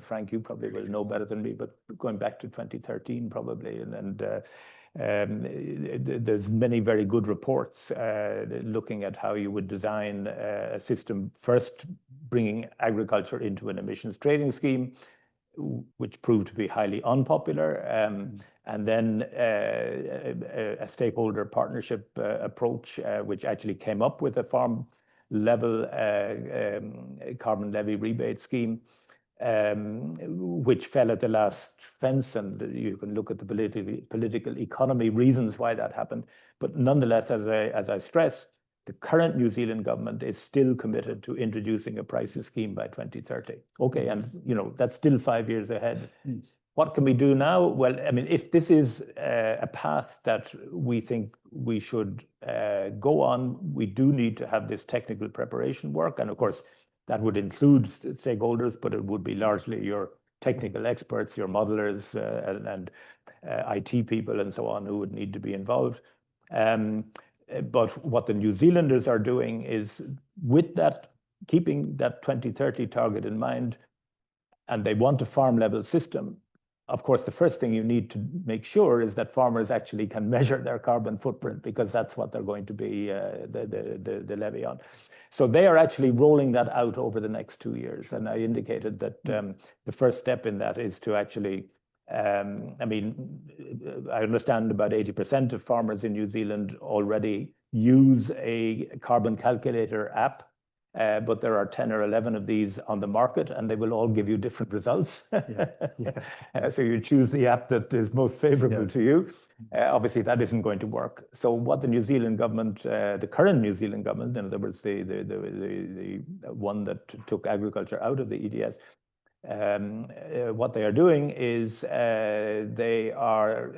Frank, you probably will know better than me, but going back to 2013 probably. And there's many very good reports looking at how you would design a system, first bringing agriculture into an emissions trading scheme, which proved to be highly unpopular, and then a stakeholder partnership approach, which actually came up with a farm level carbon levy rebate scheme, which fell at the last fence, and you can look at the political economy reasons why that happened. But nonetheless, as I stress, the current New Zealand government is still committed to introducing a pricing scheme by 2030. Okay, and that's still 5 years ahead. What can we do now? Well, I mean, if this is a path that we think we should go on, we do need to have this technical preparation work. And of course, that would include stakeholders, but it would be largely your technical experts, your modelers and IT people and so on who would need to be involved. But what the New Zealanders are doing is with that, keeping that 2030 target in mind, and they want a farm level system. Of course, the first thing you need to make sure is that farmers actually can measure their carbon footprint, because that's what they're going to be the levy on. So they are actually rolling that out over the next 2 years. And I indicated that the first step in that is to actually, I understand about 80% of farmers in New Zealand already use a carbon calculator app. But there are 10 or 11 of these on the market, and they will all give you different results. So you choose the app that is most favorable to you. Obviously, that isn't going to work. So what the New Zealand government, the current New Zealand government, in other words, the one that took agriculture out of the ETS, what they are doing is they are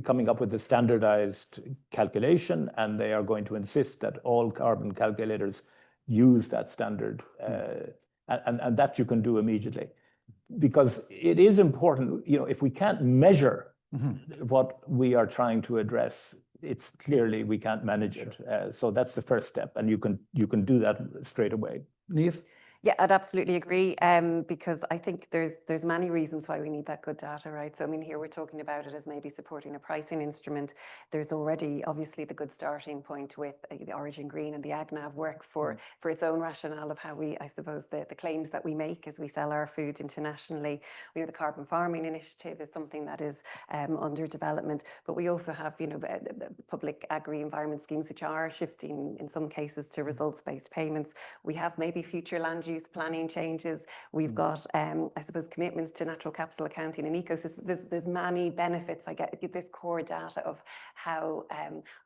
coming up with a standardized calculation, and they are going to insist that all carbon calculators use that standard, and that you can do immediately, because it is important. If we can't measure what we are trying to address, it's clearly we can't manage it. So that's the first step, and you can do that straight away. Niamh? Yeah, I'd absolutely agree, because I think there's many reasons why we need that good data, right? So I mean, here we're talking about it as maybe supporting a pricing instrument. There's already obviously the good starting point with the Origin Green and the AgNav work for its own rationale of how we, I suppose, the claims that we make as we sell our food internationally. We know the carbon farming initiative is something that is under development, but we also have, public agri-environment schemes which are shifting in some cases to results-based payments. We have maybe future land use planning changes. We've got, I suppose, commitments to natural capital accounting and ecosystems. There's many benefits. I get this core data of how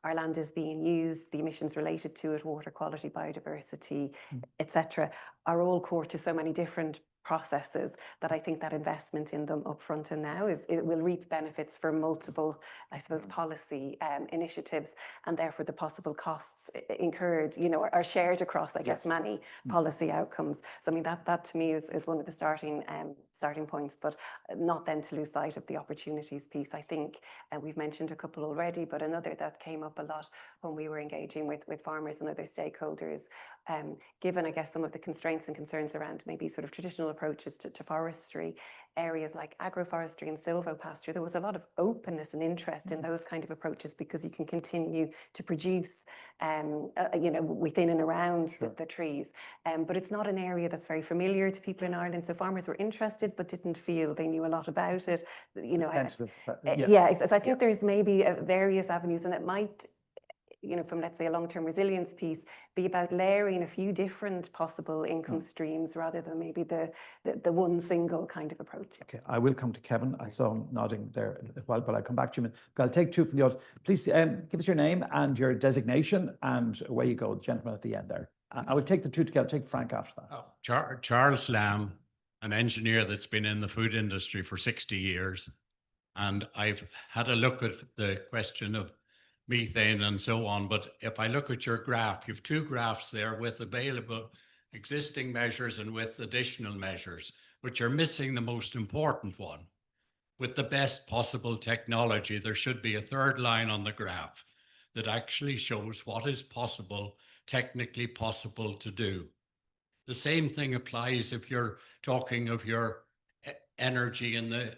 our land is being used, the emissions related to it, water quality, biodiversity, etc., are all core to so many different processes that I think that investment in them upfront and now it will reap benefits for multiple, I suppose, policy initiatives, and therefore the possible costs incurred, are shared across, I guess, many policy outcomes. So I mean that to me is one of the starting points, but not then to lose sight of the opportunities piece. I think we've mentioned a couple already, but another that came up a lot when we were engaging with farmers and other stakeholders, given, I guess, some of the constraints and concerns around maybe sort of traditional approaches to forestry, areas like agroforestry and silvopasture, there was a lot of openness and interest in those kind of approaches, because you can continue to produce, within and around the trees. But it's not an area that's very familiar to people in Ireland. So farmers were interested, but didn't feel they knew a lot about it. So I think there's maybe various avenues, and it might you know, from let's say a long-term resilience piece, be about layering a few different possible income streams rather than maybe the one single kind of approach. Okay, I will come to Kevin. I saw him nodding there as well, but I'll come back to you. I'll take two from the audience. Please give us your name and your designation, and away you go, the gentleman at the end there. I will take the two together. Take Frank after that. Oh, Charles Lamb, an engineer that's been in the food industry for 60 years. And I've had a look at the question of methane and so on. But if I look at your graph, you have two graphs there with available existing measures and with additional measures, but you're missing the most important one. With the best possible technology, there should be a third line on the graph that actually shows what is possible, technically possible to do. The same thing applies if you're talking of your energy in the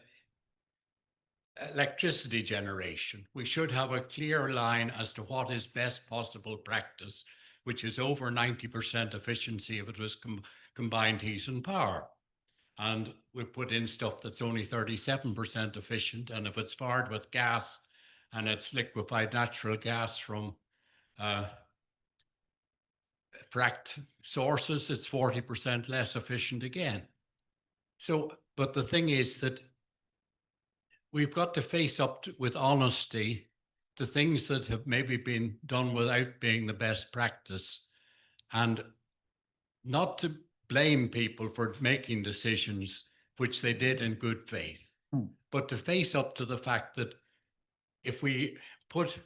electricity generation. We should have a clear line as to what is best possible practice, which is over 90% efficiency if it was combined heat and power. And we put in stuff that's only 37% efficient. And if it's fired with gas and it's liquefied natural gas from fracked sources, it's 40% less efficient again. So, but the thing is that we've got to face up with honesty to things that have maybe been done without being the best practice, and not to blame people for making decisions which they did in good faith, but to face up to the fact that if we put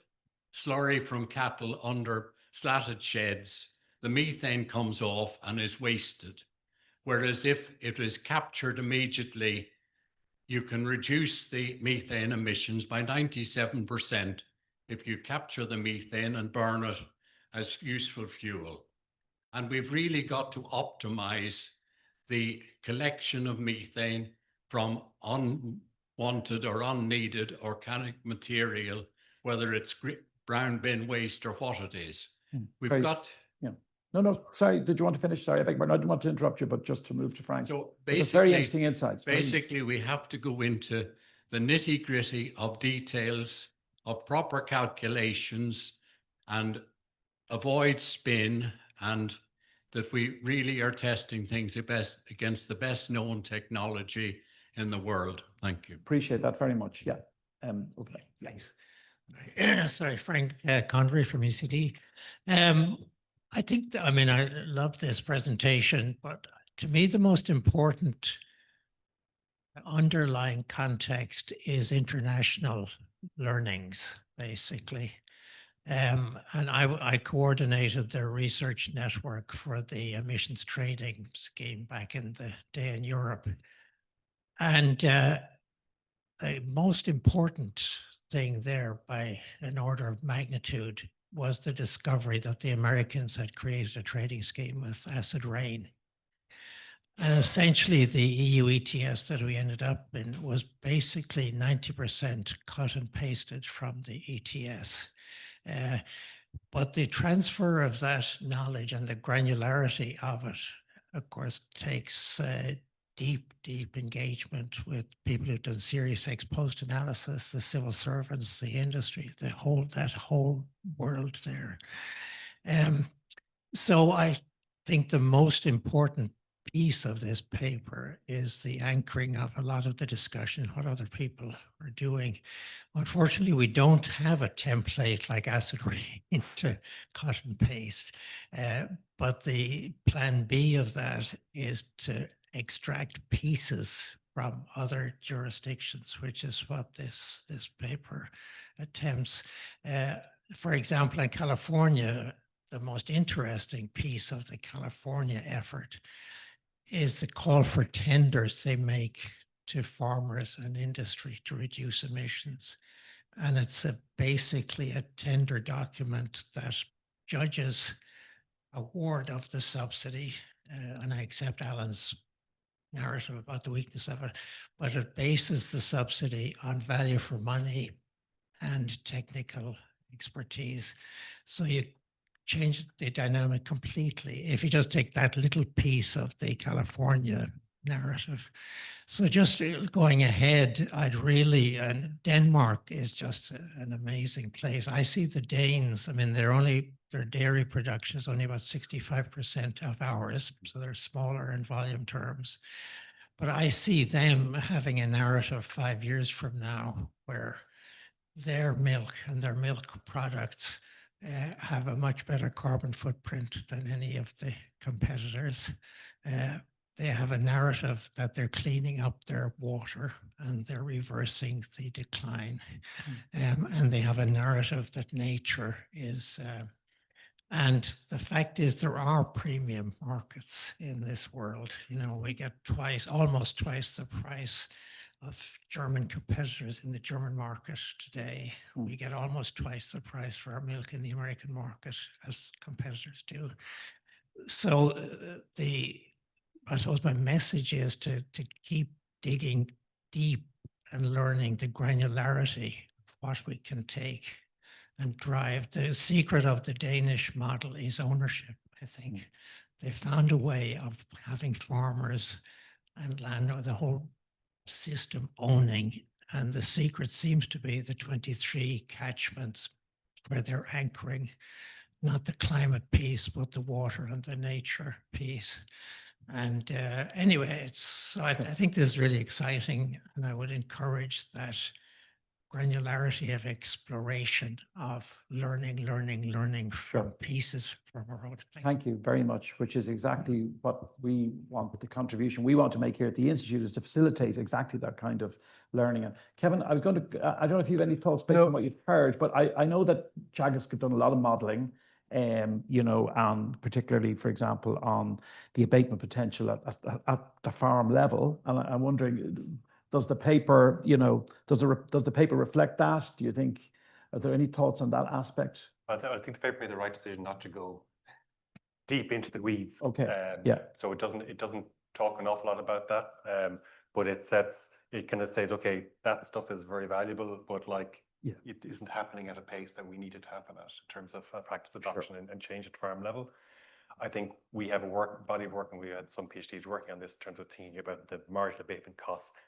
slurry from cattle under slatted sheds, the methane comes off and is wasted. Whereas if it is captured immediately, you can reduce the methane emissions by 97% if you capture the methane and burn it as useful fuel. And we've really got to optimize the collection of methane from unwanted or unneeded organic material, whether it's brown bin waste or what it is. We've got... Yeah. No, sorry. Did you want to finish? Sorry, I beg your pardon. I didn't want to interrupt you, but just to move to Frank. So basically, very interesting insights. Basically, we have to go into the nitty-gritty of details, of proper calculations, and avoid spin, and that we really are testing things against the best known technology in the world. Thank you. Appreciate that very much. Yeah. Okay. Thanks. Sorry, Frank Convery from ECD. I think, I mean, I love this presentation, but to me, the most important underlying context is international learnings, basically. And I coordinated the research network for the emissions trading scheme back in the day in Europe. And the most important thing there by an order of magnitude was the discovery that the Americans had created a trading scheme with acid rain. And essentially the EU ETS that we ended up in was basically 90% cut and pasted from the ETS. But the transfer of that knowledge and the granularity of it, of course, takes deep engagement with people who've done serious ex-post analysis, the civil servants, the industry, that whole world there. So I think the most important piece of this paper is the anchoring of a lot of the discussion, what other people are doing. Unfortunately, we don't have a template like acid rain to cut and paste, but the plan B of that is to extract pieces from other jurisdictions, which is what this paper attempts. For example, in California, the most interesting piece of the California effort is the call for tenders they make to farmers and industry to reduce emissions. And it's basically a tender document that judges award of the subsidy, and I accept Alan's narrative about the weakness of it, but it bases the subsidy on value for money and technical expertise. So you change the dynamic completely. If you just take that little piece of the California narrative. So just going ahead, I'd really, and Denmark is just an amazing place. I see the Danes, I mean, their dairy production is only about 65% of ours, so they're smaller in volume terms. But I see them having a narrative 5 years from now where their milk and their milk products have a much better carbon footprint than any of the competitors. They have a narrative that they're cleaning up their water and they're reversing the decline. And they have a narrative that nature is, and the fact is there are premium markets in this world. You know, we get almost twice the price of German competitors in the German market today. We get almost twice the price for our milk in the American market as competitors do. So I suppose my message is to keep digging deep and learning the granularity of what we can take and drive. The secret of the Danish model is ownership, I think. They found a way of having farmers and land, or the whole system owning. And the secret seems to be the 23 catchments where they're anchoring not the climate piece, but the water and the nature piece. And anyway, I think this is really exciting, and I would encourage that granularity of exploration of learning from pieces from our own thing. Thank you very much, which is exactly what we want, the contribution we want to make here at the Institute, is to facilitate exactly that kind of learning. And Kevin, I don't know if you have any thoughts based on what you've heard, but I know that Teagasc have done a lot of modelling, you know, particularly, for example, on the abatement potential at the farm level. And I'm wondering, does the paper, you know, does the paper reflect that? Do you think, are there any thoughts on that aspect? I think the paper made the right decision not to go deep into the weeds. Okay. Yeah. So it doesn't talk an awful lot about that, but it kind of says, okay, that stuff is very valuable, but like it isn't happening at a pace that we need it to happen at in terms of practice adoption and change at farm level. I think we have a body of work, and we had some PhDs working on this in terms of thinking about the marginal abatement costs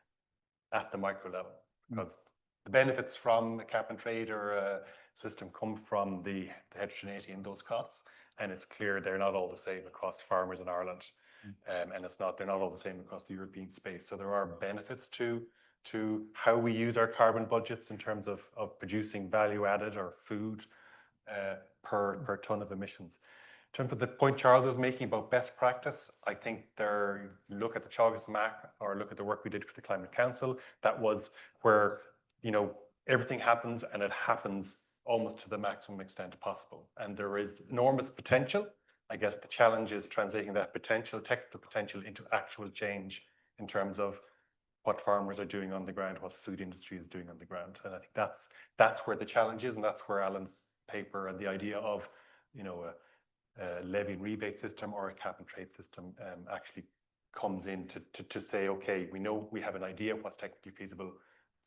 at the micro level, because the benefits from a cap and trade or a system come from the heterogeneity in those costs, and it's clear they're not all the same across farmers in Ireland, and they're not all the same across the European space. So there are benefits to how we use our carbon budgets in terms of producing value added or food per ton of emissions. In terms of the point Charles was making about best practice, I think look at the Teagasc map, or look at the work we did for the Climate Council. That was where, you know, everything happens, and it happens almost to the maximum extent possible. And there is enormous potential. I guess the challenge is translating that potential, technical potential, into actual change in terms of what farmers are doing on the ground, what the food industry is doing on the ground. And I think that's where the challenge is, and that's where Alan's paper and the idea of, you know, a levy and rebate system or a cap and trade system actually comes in to say, okay, we know we have an idea of what's technically feasible,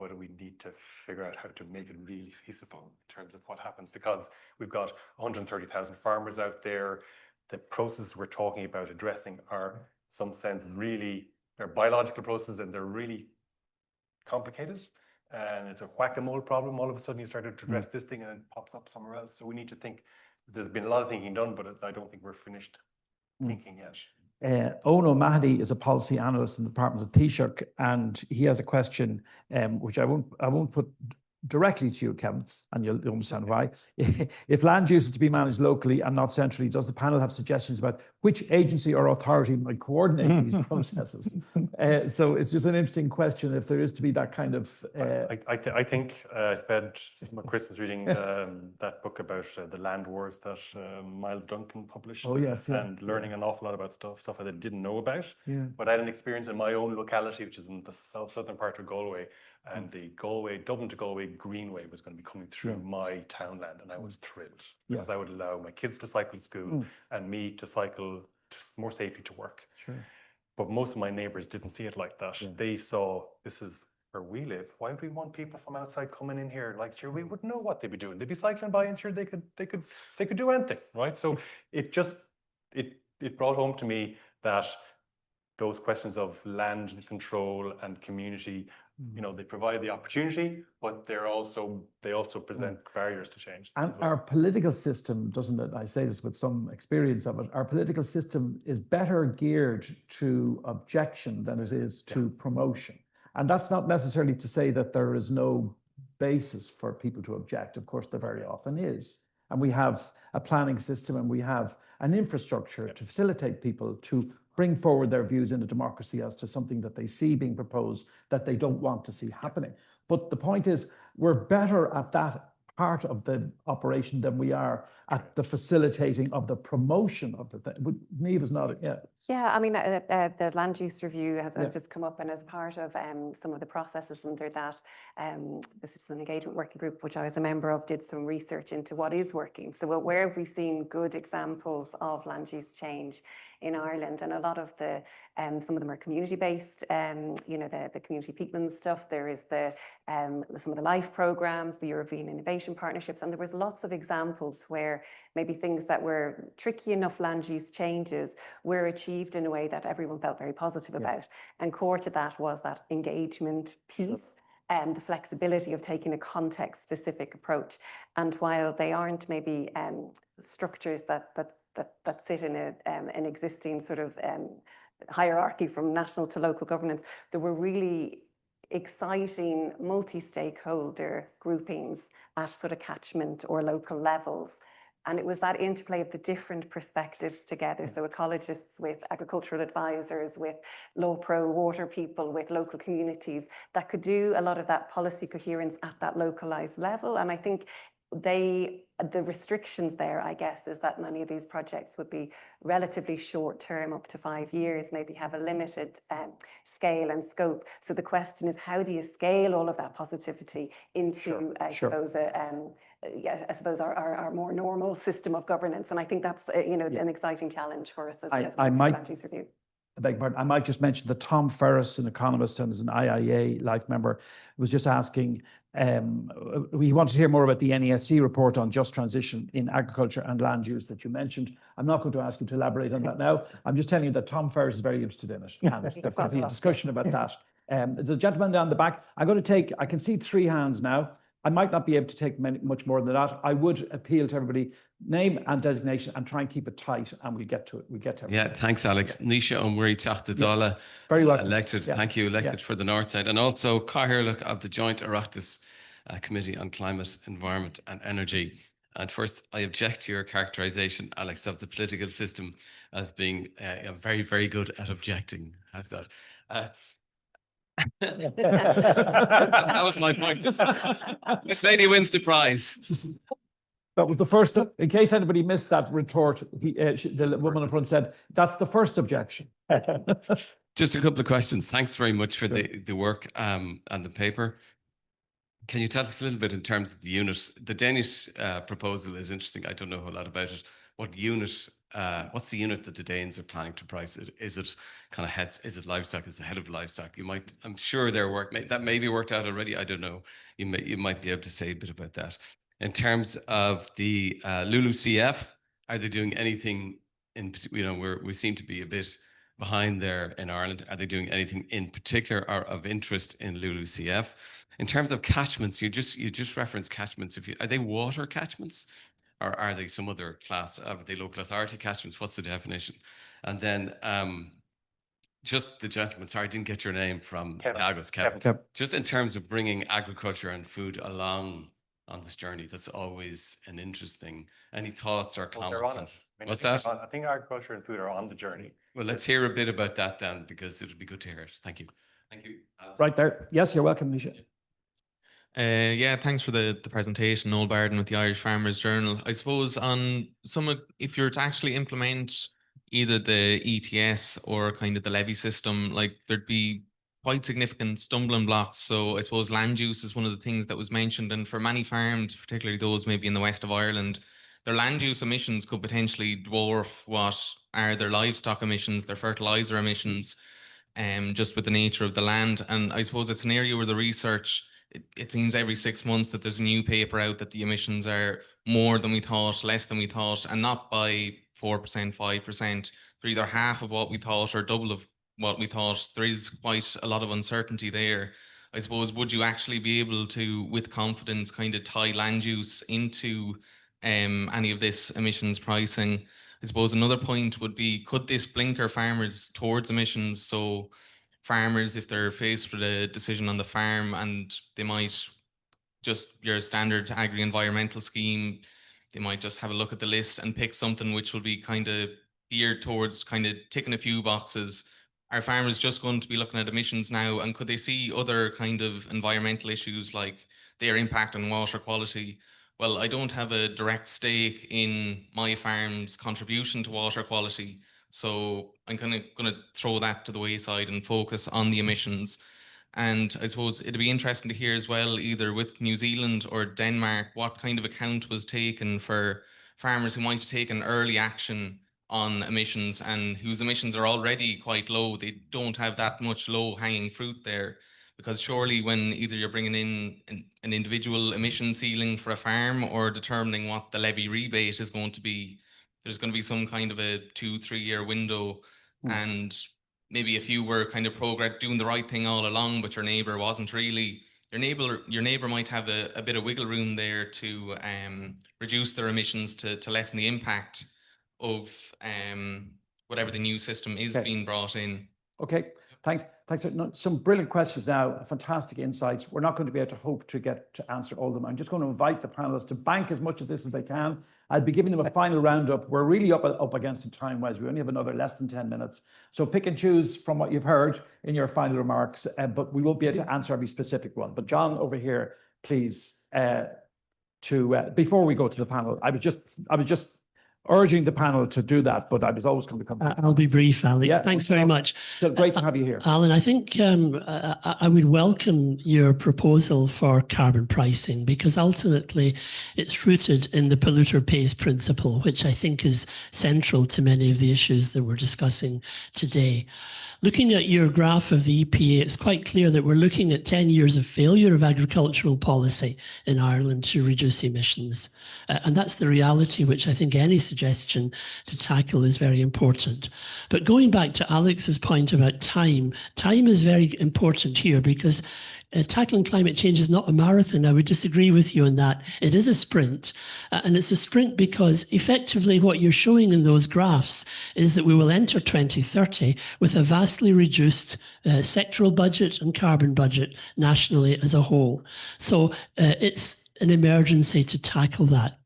but we need to figure out how to make it really feasible in terms of what happens, because we've got 130,000 farmers out there. The processes we're talking about addressing are, in some sense, they're biological processes, and they're really complicated. And it's a whack-a-mole problem. All of a sudden you start to address this thing and it pops up somewhere else. So we need to think. There's been a lot of thinking done, but I don't think we're finished thinking yet. Ono Mahdi is a policy analyst in the Department of Taoiseach, and he has a question, which I won't put directly to you, Kevin, and you'll understand why. If land use is to be managed locally and not centrally, does the panel have suggestions about which agency or authority might coordinate these processes? So it's just an interesting question, if there is to be that kind of... I think I spent some of Christmas reading that book about the land wars that Miles Duncan published. Oh, yes, yeah. And learning an awful lot about stuff I didn't know about. Yeah. But I had an experience in my own locality, which is in the southern part of Galway. And the Dublin to Galway Greenway was going to be coming through my townland, and I was thrilled because I would allow my kids to cycle to school and me to cycle more safely to work. Sure. But most of my neighbours didn't see it like that. They saw, this is where we live. Why would we want people from outside coming in here? Like, sure, we wouldn't know what they'd be doing. They'd be cycling by, and sure, they could do anything, right? So it brought home to me that those questions of land control and community, they provide the opportunity, but they also present barriers to change. And our political system doesn't, I say this with some experience of it, our political system is better geared to objection than it is to promotion. And that's not necessarily to say that there is no basis for people to object. Of course, there very often is. And we have a planning system and we have an infrastructure to facilitate people to bring forward their views in a democracy as to something that they see being proposed that they don't want to see happening. But the point is, we're better at that part of the operation than we are at the facilitating of the promotion of the thing. Niamh is nodding, yeah. Yeah, I mean, the land use review has just come up, and as part of some of the processes under that, the Citizen Engagement Working Group, which I was a member of, did some research into what is working. So where have we seen good examples of land use change in Ireland? And a lot of the, some of them are community-based, the community peatland stuff. There is some of the LIFE programs, the European Innovation Partnerships, and there was lots of examples where maybe things that were tricky enough land use changes were achieved in a way that everyone felt very positive about. And core to that was that engagement piece. The flexibility of taking a context-specific approach. And while they aren't maybe structures that sit in an existing sort of hierarchy from national to local governance, there were really exciting multi-stakeholder groupings at sort of catchment or local levels. And it was that interplay of the different perspectives together. So ecologists with agricultural advisors, with law pro water people, with local communities that could do a lot of that policy coherence at that localized level. And I think the restrictions there, I guess, is that many of these projects would be relatively short term, up to 5 years, maybe have a limited scale and scope. So the question is, how do you scale all of that positivity into, I suppose, I suppose our more normal system of governance? And I think that's an exciting challenge for us as land use review. I beg your pardon. I might just mention that Tom Ferris, an economist and is an IIEA Life member, was just asking, we wanted to hear more about the NESC report on just transition in agriculture and land use that you mentioned. I'm not going to ask you to elaborate on that now. I'm just telling you that Tom Ferris is very interested in it. And there's going to be a discussion about that. The gentleman down the back, I can see 3 hands now. I might not be able to take much more than that. I would appeal to everybody, name and designation, and try and keep it tight, and we'll get to it. Yeah, thanks, Alex. Nisha Umwiri Tachtadala, very welcome. Elected, thank you, elected for the North Side. And also Cathaoirleach of the Joint Oireachtas Committee on Climate, Environment and Energy. And first, I object to your characterisation, Alex, of the political system as being very, very good at objecting. How's that? That was my point. This lady wins the prize. That was the first, in case anybody missed that retort, the woman in front said, that's the first objection. Just a couple of questions. Thanks very much for the work and the paper. Can you tell us a little bit in terms of the unit? The Danish proposal is interesting. I don't know a whole lot about it. What unit, what's the unit that the Danes are planning to price it? Is it kind of heads? Is it livestock? Is it head of livestock? I'm sure their work, that may be worked out already. I don't know. You might be able to say a bit about that. In terms of the LULUCF, are they doing anything in, we seem to be a bit behind there in Ireland. Are they doing anything in particular or of interest in LULUCF? In terms of catchments, you just referenced catchments. Are they water catchments, or are they some other class? Are they local authority catchments? What's the definition? And then just the gentleman, sorry, I didn't get your name from Lagos, Kevin. Just in terms of bringing agriculture and food along on this journey, that's always an interesting. Any thoughts or comments? On it. What's that? I think agriculture and food are on the journey. Well, let's hear a bit about that then, because it would be good to hear it. Thank you. Thank you. Alice. Right there. Yes, you're welcome, Nisha. Yeah, thanks for the presentation. Noel Barden with the Irish Farmers Journal. I suppose on if you're to actually implement either the ETS or kind of the levy system, like there'd be quite significant stumbling blocks. So I suppose land use is one of the things that was mentioned, and for many farms, particularly those maybe in the west of Ireland, their land use emissions could potentially dwarf what are their livestock emissions, their fertilizer emissions, just with the nature of the land. And I suppose it's an area where the research, it seems every 6 months that there's a new paper out that the emissions are more than we thought, less than we thought, and not by 4%, 5%. They're either half of what we thought or double of what we thought. There is quite a lot of uncertainty there. I suppose, would you actually be able to, with confidence, kind of tie land use into any of this emissions pricing? I suppose another point would be, could this blinker farmers towards emissions? So farmers, if they're faced with a decision on the farm and they might just your standard agri-environmental scheme, they might just have a look at the list and pick something which will be kind of geared towards kind of ticking a few boxes. Are farmers just going to be looking at emissions now, and could they see other kind of environmental issues like their impact on water quality? Well, I don't have a direct stake in my farm's contribution to water quality, so I'm kind of going to throw that to the wayside and focus on the emissions. And I suppose it'd be interesting to hear as well, either with New Zealand or Denmark, what kind of account was taken for farmers who might take an early action on emissions and whose emissions are already quite low. They don't have that much low hanging fruit there, because surely when either you're bringing in an individual emission ceiling for a farm or determining what the levy rebate is going to be, there's going to be some kind of a 2-3 year window. And maybe if you were kind of doing the right thing all along, but your neighbor wasn't really, your neighbor might have a bit of wiggle room there to reduce their emissions to lessen the impact of whatever the new system is being brought in. Okay, thanks. Some brilliant questions now, fantastic insights. We're not going to be able to hope to get to answer all of them. I'm just going to invite the panelists to bank as much of this as they can. I'll be giving them a final roundup. We're really up against it time-wise. We only have another less than 10 minutes. So pick and choose from what you've heard in your final remarks, but we won't be able to answer every specific one. But John, over here, please, before we go to the panel, I was just urging the panel to do that, but I was always going to come. I'll be brief, Alan. Yeah, thanks very much. So great to have you here. Alan, I think I would welcome your proposal for carbon pricing, because ultimately it's rooted in the polluter pays principle, which I think is central to many of the issues that we're discussing today. Looking at your graph of the EPA, it's quite clear that we're looking at 10 years of failure of agricultural policy in Ireland to reduce emissions. And that's the reality, which I think any suggestion to tackle is very important. But going back to Alex's point about time is very important here, because tackling climate change is not a marathon. I would disagree with you on that. It is a sprint. And it's a sprint because effectively what you're showing in those graphs is that we will enter 2030 with a vastly reduced sectoral budget and carbon budget nationally as a whole. So it's an emergency to tackle that.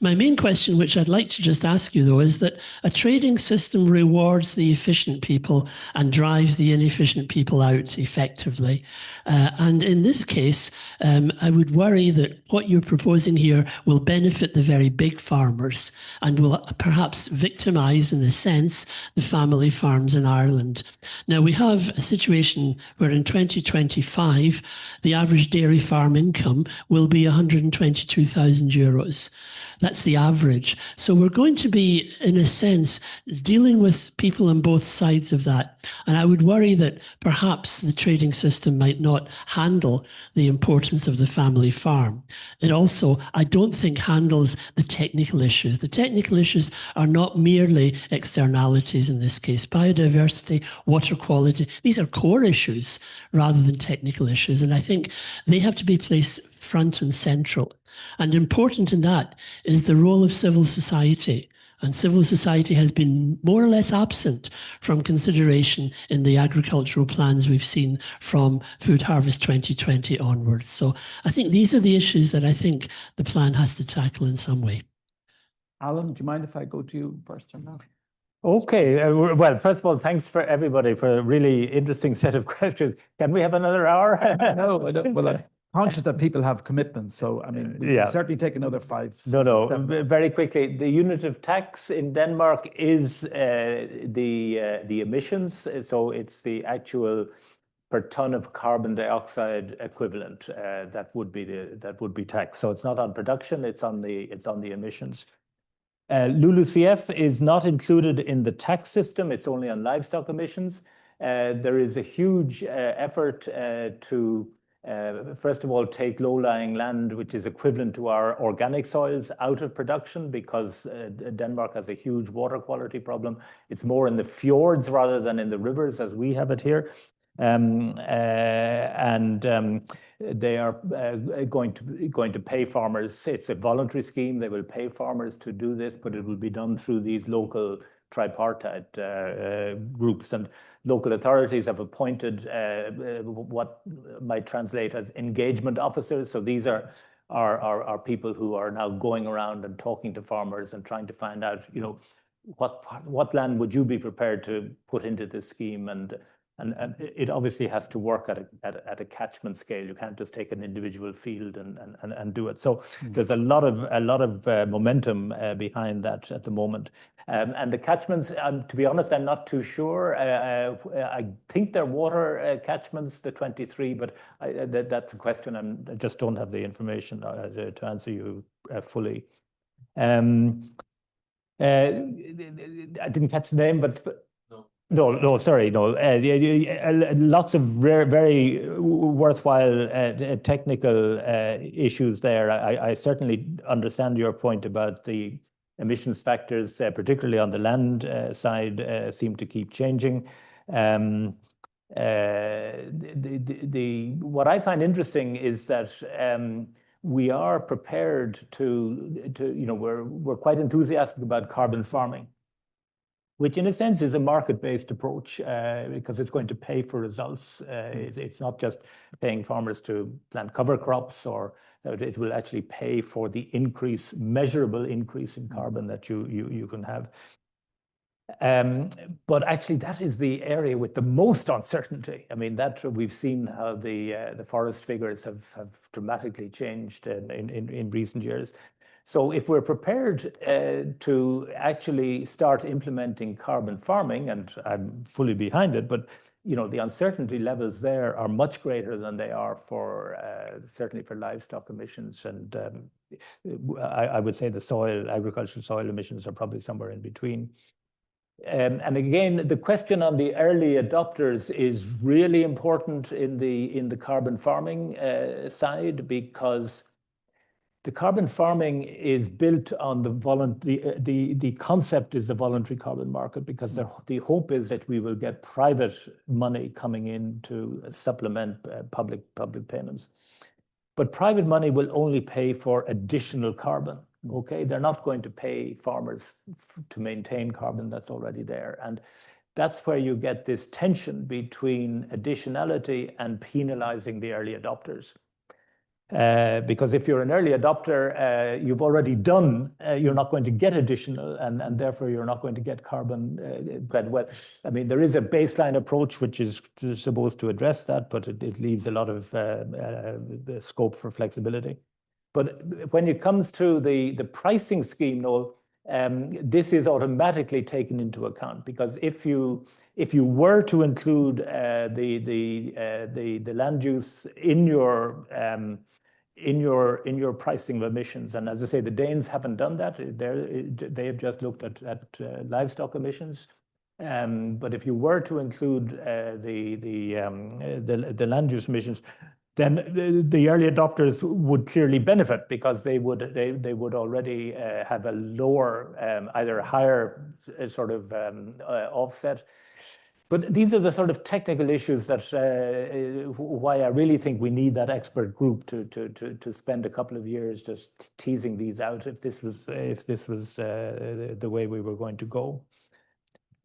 My main question, which I'd like to just ask you, though, is that a trading system rewards the efficient people and drives the inefficient people out effectively. And in this case, I would worry that what you're proposing here will benefit the very big farmers and will perhaps victimise, in a sense, the family farms in Ireland. Now, we have a situation where in 2025, the average dairy farm income will be €122,000. That's the average. So we're going to be, in a sense, dealing with people on both sides of that. And I would worry that perhaps the trading system might not handle the importance of the family farm. It also, I don't think, handles the technical issues. The technical issues are not merely externalities in this case. Biodiversity, water quality, these are core issues rather than technical issues. And I think they have to be placed front and central. And important in that is the role of civil society. And civil society has been more or less absent from consideration in the agricultural plans we've seen from Food Harvest 2020 onwards. So I think these are the issues that I think the plan has to tackle in some way. Alan, do you mind if I go to you first on that? Okay. Well, first of all, thanks for everybody for a really interesting set of questions. Can we have another hour? No, I don't. Well, I'm conscious that people have commitments. So, I mean, we can certainly take another 5. No. Very quickly, the unit of tax in Denmark is the emissions. So it's the actual per ton of carbon dioxide equivalent that would be taxed. So it's not on production; it's on the emissions. LULUCF is not included in the tax system. It's only on livestock emissions. There is a huge effort to First of all, take low-lying land, which is equivalent to our organic soils, out of production, because Denmark has a huge water quality problem. It's more in the fjords rather than in the rivers as we have it here. They are going to pay farmers. It's a voluntary scheme. They will pay farmers to do this, but it will be done through these local tripartite groups, and local authorities have appointed what might translate as engagement officers. So these are people who are now going around and talking to farmers and trying to find out, you know, what land would you be prepared to put into this scheme, and it obviously has to work at a catchment scale. You can't just take an individual field and do it. So there's a lot of momentum behind that at the moment. And the catchments, to be honest, I'm not too sure. I think they're water catchments, the 23, but that's a question. I just don't have the information to answer you fully. I didn't catch the name, but no, sorry, no. Lots of very worthwhile technical issues there. I certainly understand your point about the emissions factors, particularly on the land side, seem to keep changing. What I find interesting is that we are prepared to you know, we're quite enthusiastic about carbon farming, which in a sense is a market-based approach because it's going to pay for results. It's not just paying farmers to plant cover crops, or it will actually pay for the increase, measurable increase in carbon that you can have. But actually, that is the area with the most uncertainty. I mean, that we've seen how the forest figures have dramatically changed in recent years. So if we're prepared to actually start implementing carbon farming, and I'm fully behind it, but you know, the uncertainty levels there are much greater than they are for certainly for livestock emissions, and I would say the agricultural soil emissions are probably somewhere in between. And again, the question on the early adopters is really important in the carbon farming side, because the carbon farming is built on the concept is the voluntary carbon market, because the hope is that we will get private money coming in to supplement public payments. But private money will only pay for additional carbon. Okay, they're not going to pay farmers to maintain carbon that's already there. And that's where you get this tension between additionality and penalizing the early adopters. Because if you're an early adopter, you've already done, you're not going to get additional, and therefore you're not going to get carbon credit. Well, I mean, there is a baseline approach which is supposed to address that, but it leaves a lot of scope for flexibility. But when it comes to the pricing scheme, Noel, this is automatically taken into account, because if you were to include the land use in your pricing of emissions, and as I say, the Danes haven't done that. They have just looked at livestock emissions. But if you were to include the land use emissions, then the early adopters would clearly benefit, because they would already have a lower, either a higher sort of offset. But these are the sort of technical issues that why I really think we need that expert group to spend a couple of years just teasing these out, if this was the way we were going to go.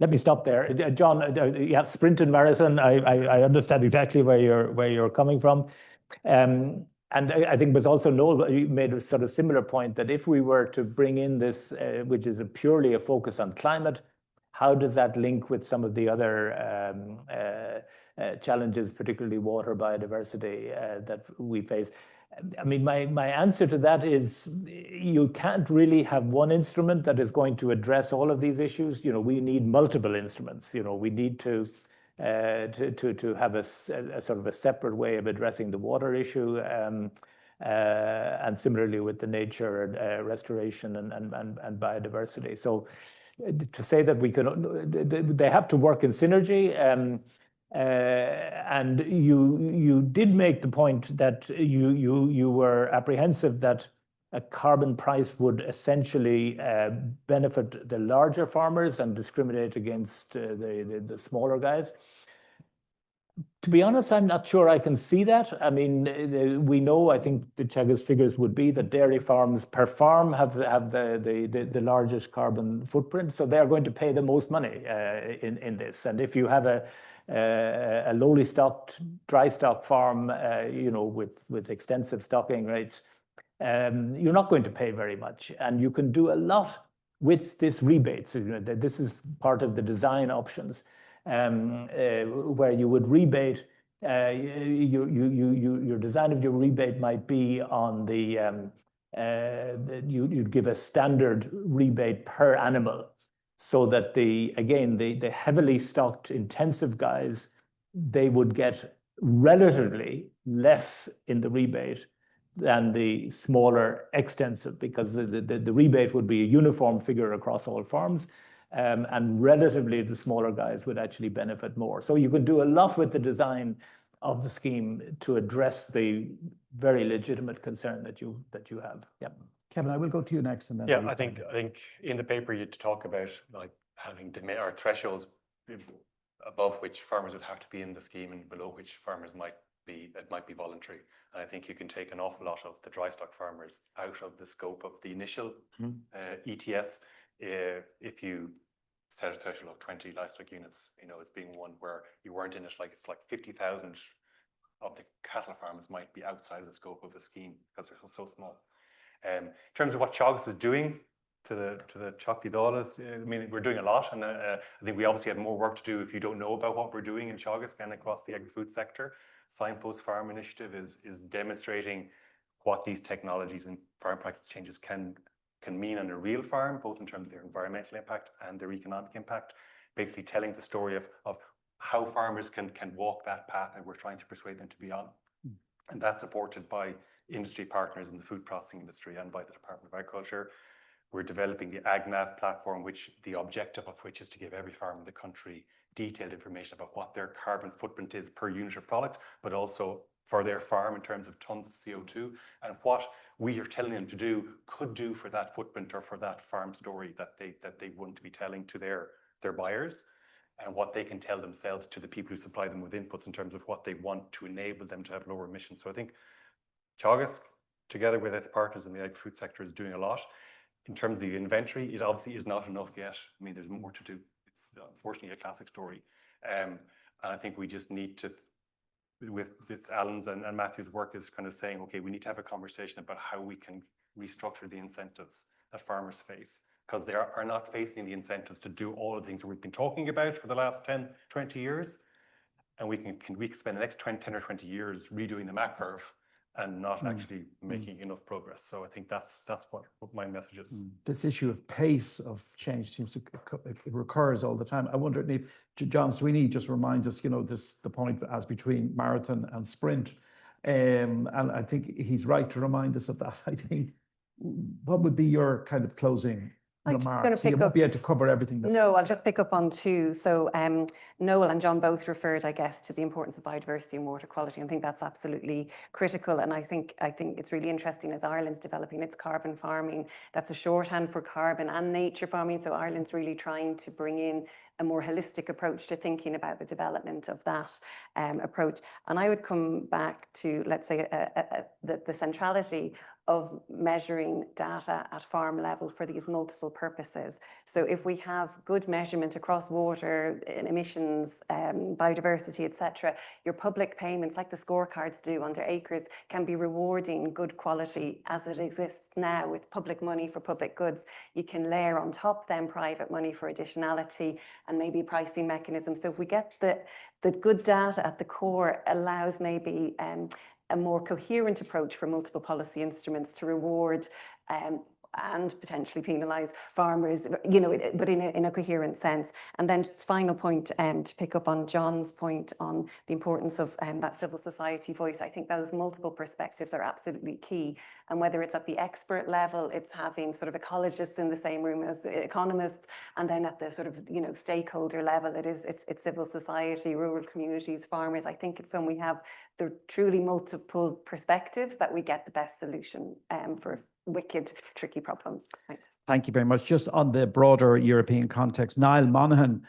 Let me stop there. John, yeah, sprint and marathon, I understand exactly where you're coming from. And I think was also Noel, you made a sort of similar point, that if we were to bring in this, which is purely a focus on climate, how does that link with some of the other challenges, particularly water, biodiversity, that we face? I mean, my answer to that is you can't really have one instrument that is going to address all of these issues. You know, we need multiple instruments. You know, we need to have a sort of a separate way of addressing the water issue, and similarly with the nature restoration and biodiversity. So to say that we can, they have to work in synergy. And you did make the point that you were apprehensive that a carbon price would essentially benefit the larger farmers and discriminate against the smaller guys. To be honest, I'm not sure I can see that. I mean, we know, I think the Teagasc figures would be that dairy farms per farm have the largest carbon footprint, so they're going to pay the most money in this. And if you have a lowly stocked, dry stock farm, you know, with extensive stocking rates, you're not going to pay very much, and you can do a lot with this rebate. So, you know, this is part of the design options, where you would rebate. Your design of your rebate might be on the you'd give a standard rebate per animal, so that the heavily stocked intensive guys, they would get relatively less in the rebate than the smaller extensive, because the rebate would be a uniform figure across all farms, and relatively the smaller guys would actually benefit more. So you can do a lot with the design of the scheme to address the very legitimate concern that you have. Yeah. Kevin, I will go to you next, and then Yeah, I think in the paper you talk about like having or thresholds above which farmers would have to be in the scheme and below which farmers might be voluntary. And I think you can take an awful lot of the dry stock farmers out of the scope of the initial ETS if you set a threshold of 20 livestock units, you know, as being one where you weren't in it, like it's like 50,000 of the cattle farms might be outside of the scope of the scheme because they're so small. In terms of what Teagasc is doing to the Teachtaí Dálas, I mean, we're doing a lot, and I think we obviously have more work to do if you don't know about what we're doing in Teagasc and across the agri-food sector. Signpost Farm Initiative is demonstrating what these technologies and farm practice changes can mean on a real farm, both in terms of their environmental impact and their economic impact, basically telling the story of how farmers can walk that path that we're trying to persuade them to be on. And that's supported by industry partners in the food processing industry and by the Department of Agriculture. We're developing the AgNav platform, which the objective of which is to give every farm in the country detailed information about what their carbon footprint is per unit of product, but also for their farm in terms of tons of CO2, and what we are telling them to do could do for that footprint or for that farm story that they want to be telling to their buyers, and what they can tell themselves to the people who supply them with inputs in terms of what they want to enable them to have lower emissions. So I think Teagasc, together with its partners in the agri-food sector, is doing a lot. In terms of the inventory, it obviously is not enough yet. I mean, there's more to do. It's unfortunately a classic story. And I think we just need to, with this Alan's and Matthew's work, is kind of saying, okay, we need to have a conversation about how we can restructure the incentives that farmers face, because they are not facing the incentives to do all the things that we've been talking about for the last 10, 20 years. And we can spend the next 10 or 20 years redoing the MAC curve and not actually making enough progress. So I think that's what my message is. This issue of pace of change seems to it recurs all the time. I wonder if John Sweeney just reminds us, you know, the point as between marathon and sprint, and I think he's right to remind us of that. I think, what would be your kind of closing remarks? So you won't be able to cover everything. No, I'll just pick up on two. So Noel and John both referred, I guess, to the importance of biodiversity and water quality. I think that's absolutely critical. And I think it's really interesting as Ireland's developing its carbon farming. That's a shorthand for carbon and nature farming. So Ireland's really trying to bring in a more holistic approach to thinking about the development of that approach. And I would come back to, let's say, the centrality of measuring data at farm level for these multiple purposes. So if we have good measurement across water, emissions, biodiversity, etc., your public payments, like the scorecards do under acres, can be rewarding good quality as it exists now with public money for public goods. You can layer on top then private money for additionality and maybe pricing mechanisms. So if we get the good data at the core, allows maybe a more coherent approach for multiple policy instruments to reward and potentially penalise farmers, you know, but in a coherent sense. And then final point, to pick up on John's point on the importance of that civil society voice, I think those multiple perspectives are absolutely key. And whether it's at the expert level, it's having sort of ecologists in the same room as economists, and then at the sort of, you know, stakeholder level, it's civil society, rural communities, farmers. I think it's when we have the truly multiple perspectives that we get the best solution for wicked, tricky problems. Thanks. Thank you very much. Just on the broader European context, Niall Monaghan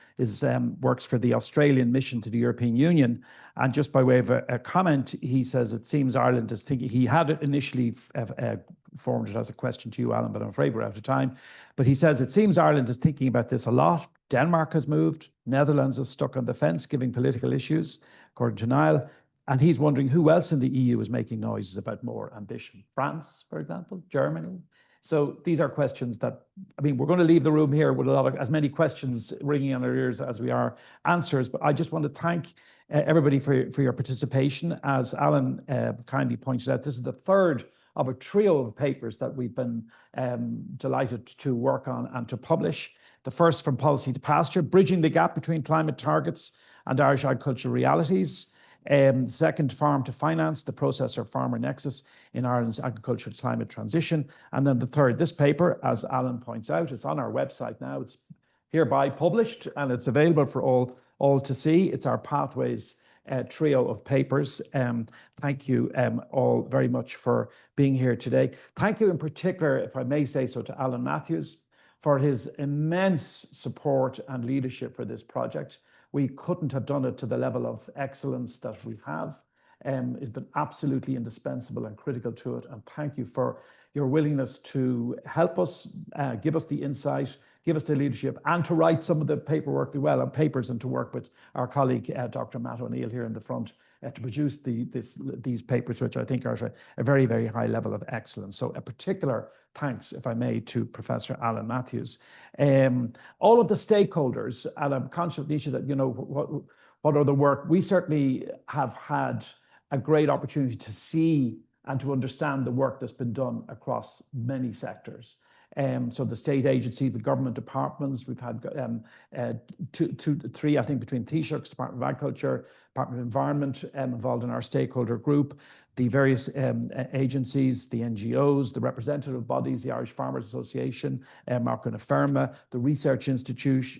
works for the Australian mission to the European Union. And just by way of a comment, he says it seems Ireland is thinking, he had initially formed it as a question to you, Alan, but I'm afraid we're out of time. But he says it seems Ireland is thinking about this a lot. Denmark has moved. Netherlands is stuck on the fence, giving political issues, according to Niall. And he's wondering who else in the EU is making noises about more ambition. France, for example, Germany. So these are questions that, I mean, we're going to leave the room here with as many questions ringing in our ears as we are answers. But I just want to thank everybody for your participation. As Alan kindly pointed out, this is the third of a trio of papers that we've been delighted to work on and to publish. The first, From Policy to Pasture, Bridging the Gap Between Climate Targets and Irish Agricultural Realities. Second, Farm to Finance, the Processor-Farmer Nexus in Ireland's Agricultural Climate Transition. And then the third, this paper, as Alan points out, it's on our website now. It's hereby published and it's available for all to see. It's our Pathways trio of papers. Thank you all very much for being here today. Thank you in particular, if I may say so, to Alan Matthews for his immense support and leadership for this project. We couldn't have done it to the level of excellence that we have. It's been absolutely indispensable and critical to it. And thank you for your willingness to help us, give us the insight, give us the leadership, and to write some of the paperwork as well, and papers, and to work with our colleague, Dr. Matt O'Neill here in the front to produce these papers, which I think are at a very, very high level of excellence. So a particular thanks, if I may, to Professor Alan Matthews. All of the stakeholders, and I'm conscious of the issue that, you know, what other work, we certainly have had a great opportunity to see and to understand the work that's been done across many sectors. So the state agencies, the government departments, we've had three, I think, between Taoiseach's, Department of Agriculture, Department of Environment, involved in our stakeholder group, the various agencies, the NGOs, the representative bodies, the Irish Farmers Association, Mark and Afirma, the research institutes,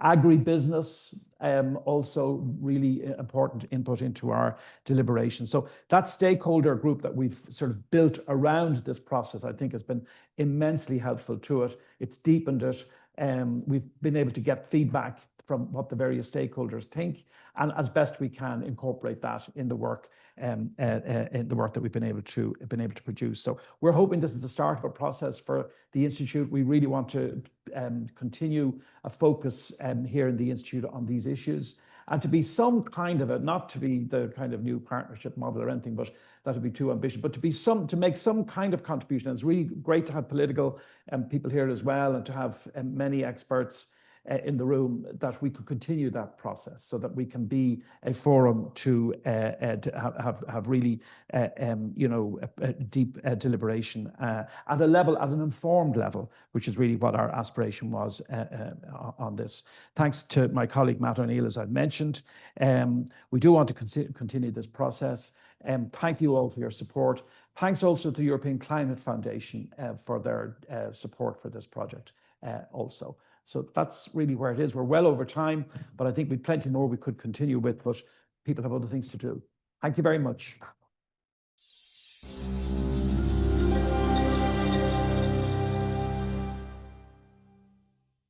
agribusiness, also really important input into our deliberation. So that stakeholder group that we've sort of built around this process, I think, has been immensely helpful to it. It's deepened it. We've been able to get feedback from what the various stakeholders think, and as best we can incorporate that in the work that we've been able to produce. So we're hoping this is the start of a process for the Institute. We really want to continue a focus here in the Institute on these issues, and to be some kind of not to be the kind of new partnership model or anything, but that would be too ambitious, but to make some kind of contribution. And it's really great to have political people here as well, and to have many experts in the room, that we could continue that process, so that we can be a forum to have really, you know, a deep deliberation at an informed level, which is really what our aspiration was on this. Thanks to my colleague Matt O'Neill, as I've mentioned. We do want to continue this process. Thank you all for your support. Thanks also to the European Climate Foundation for their support for this project also. So that's really where it is. We're well over time, but I think we've plenty more we could continue with, but people have other things to do. Thank you very much.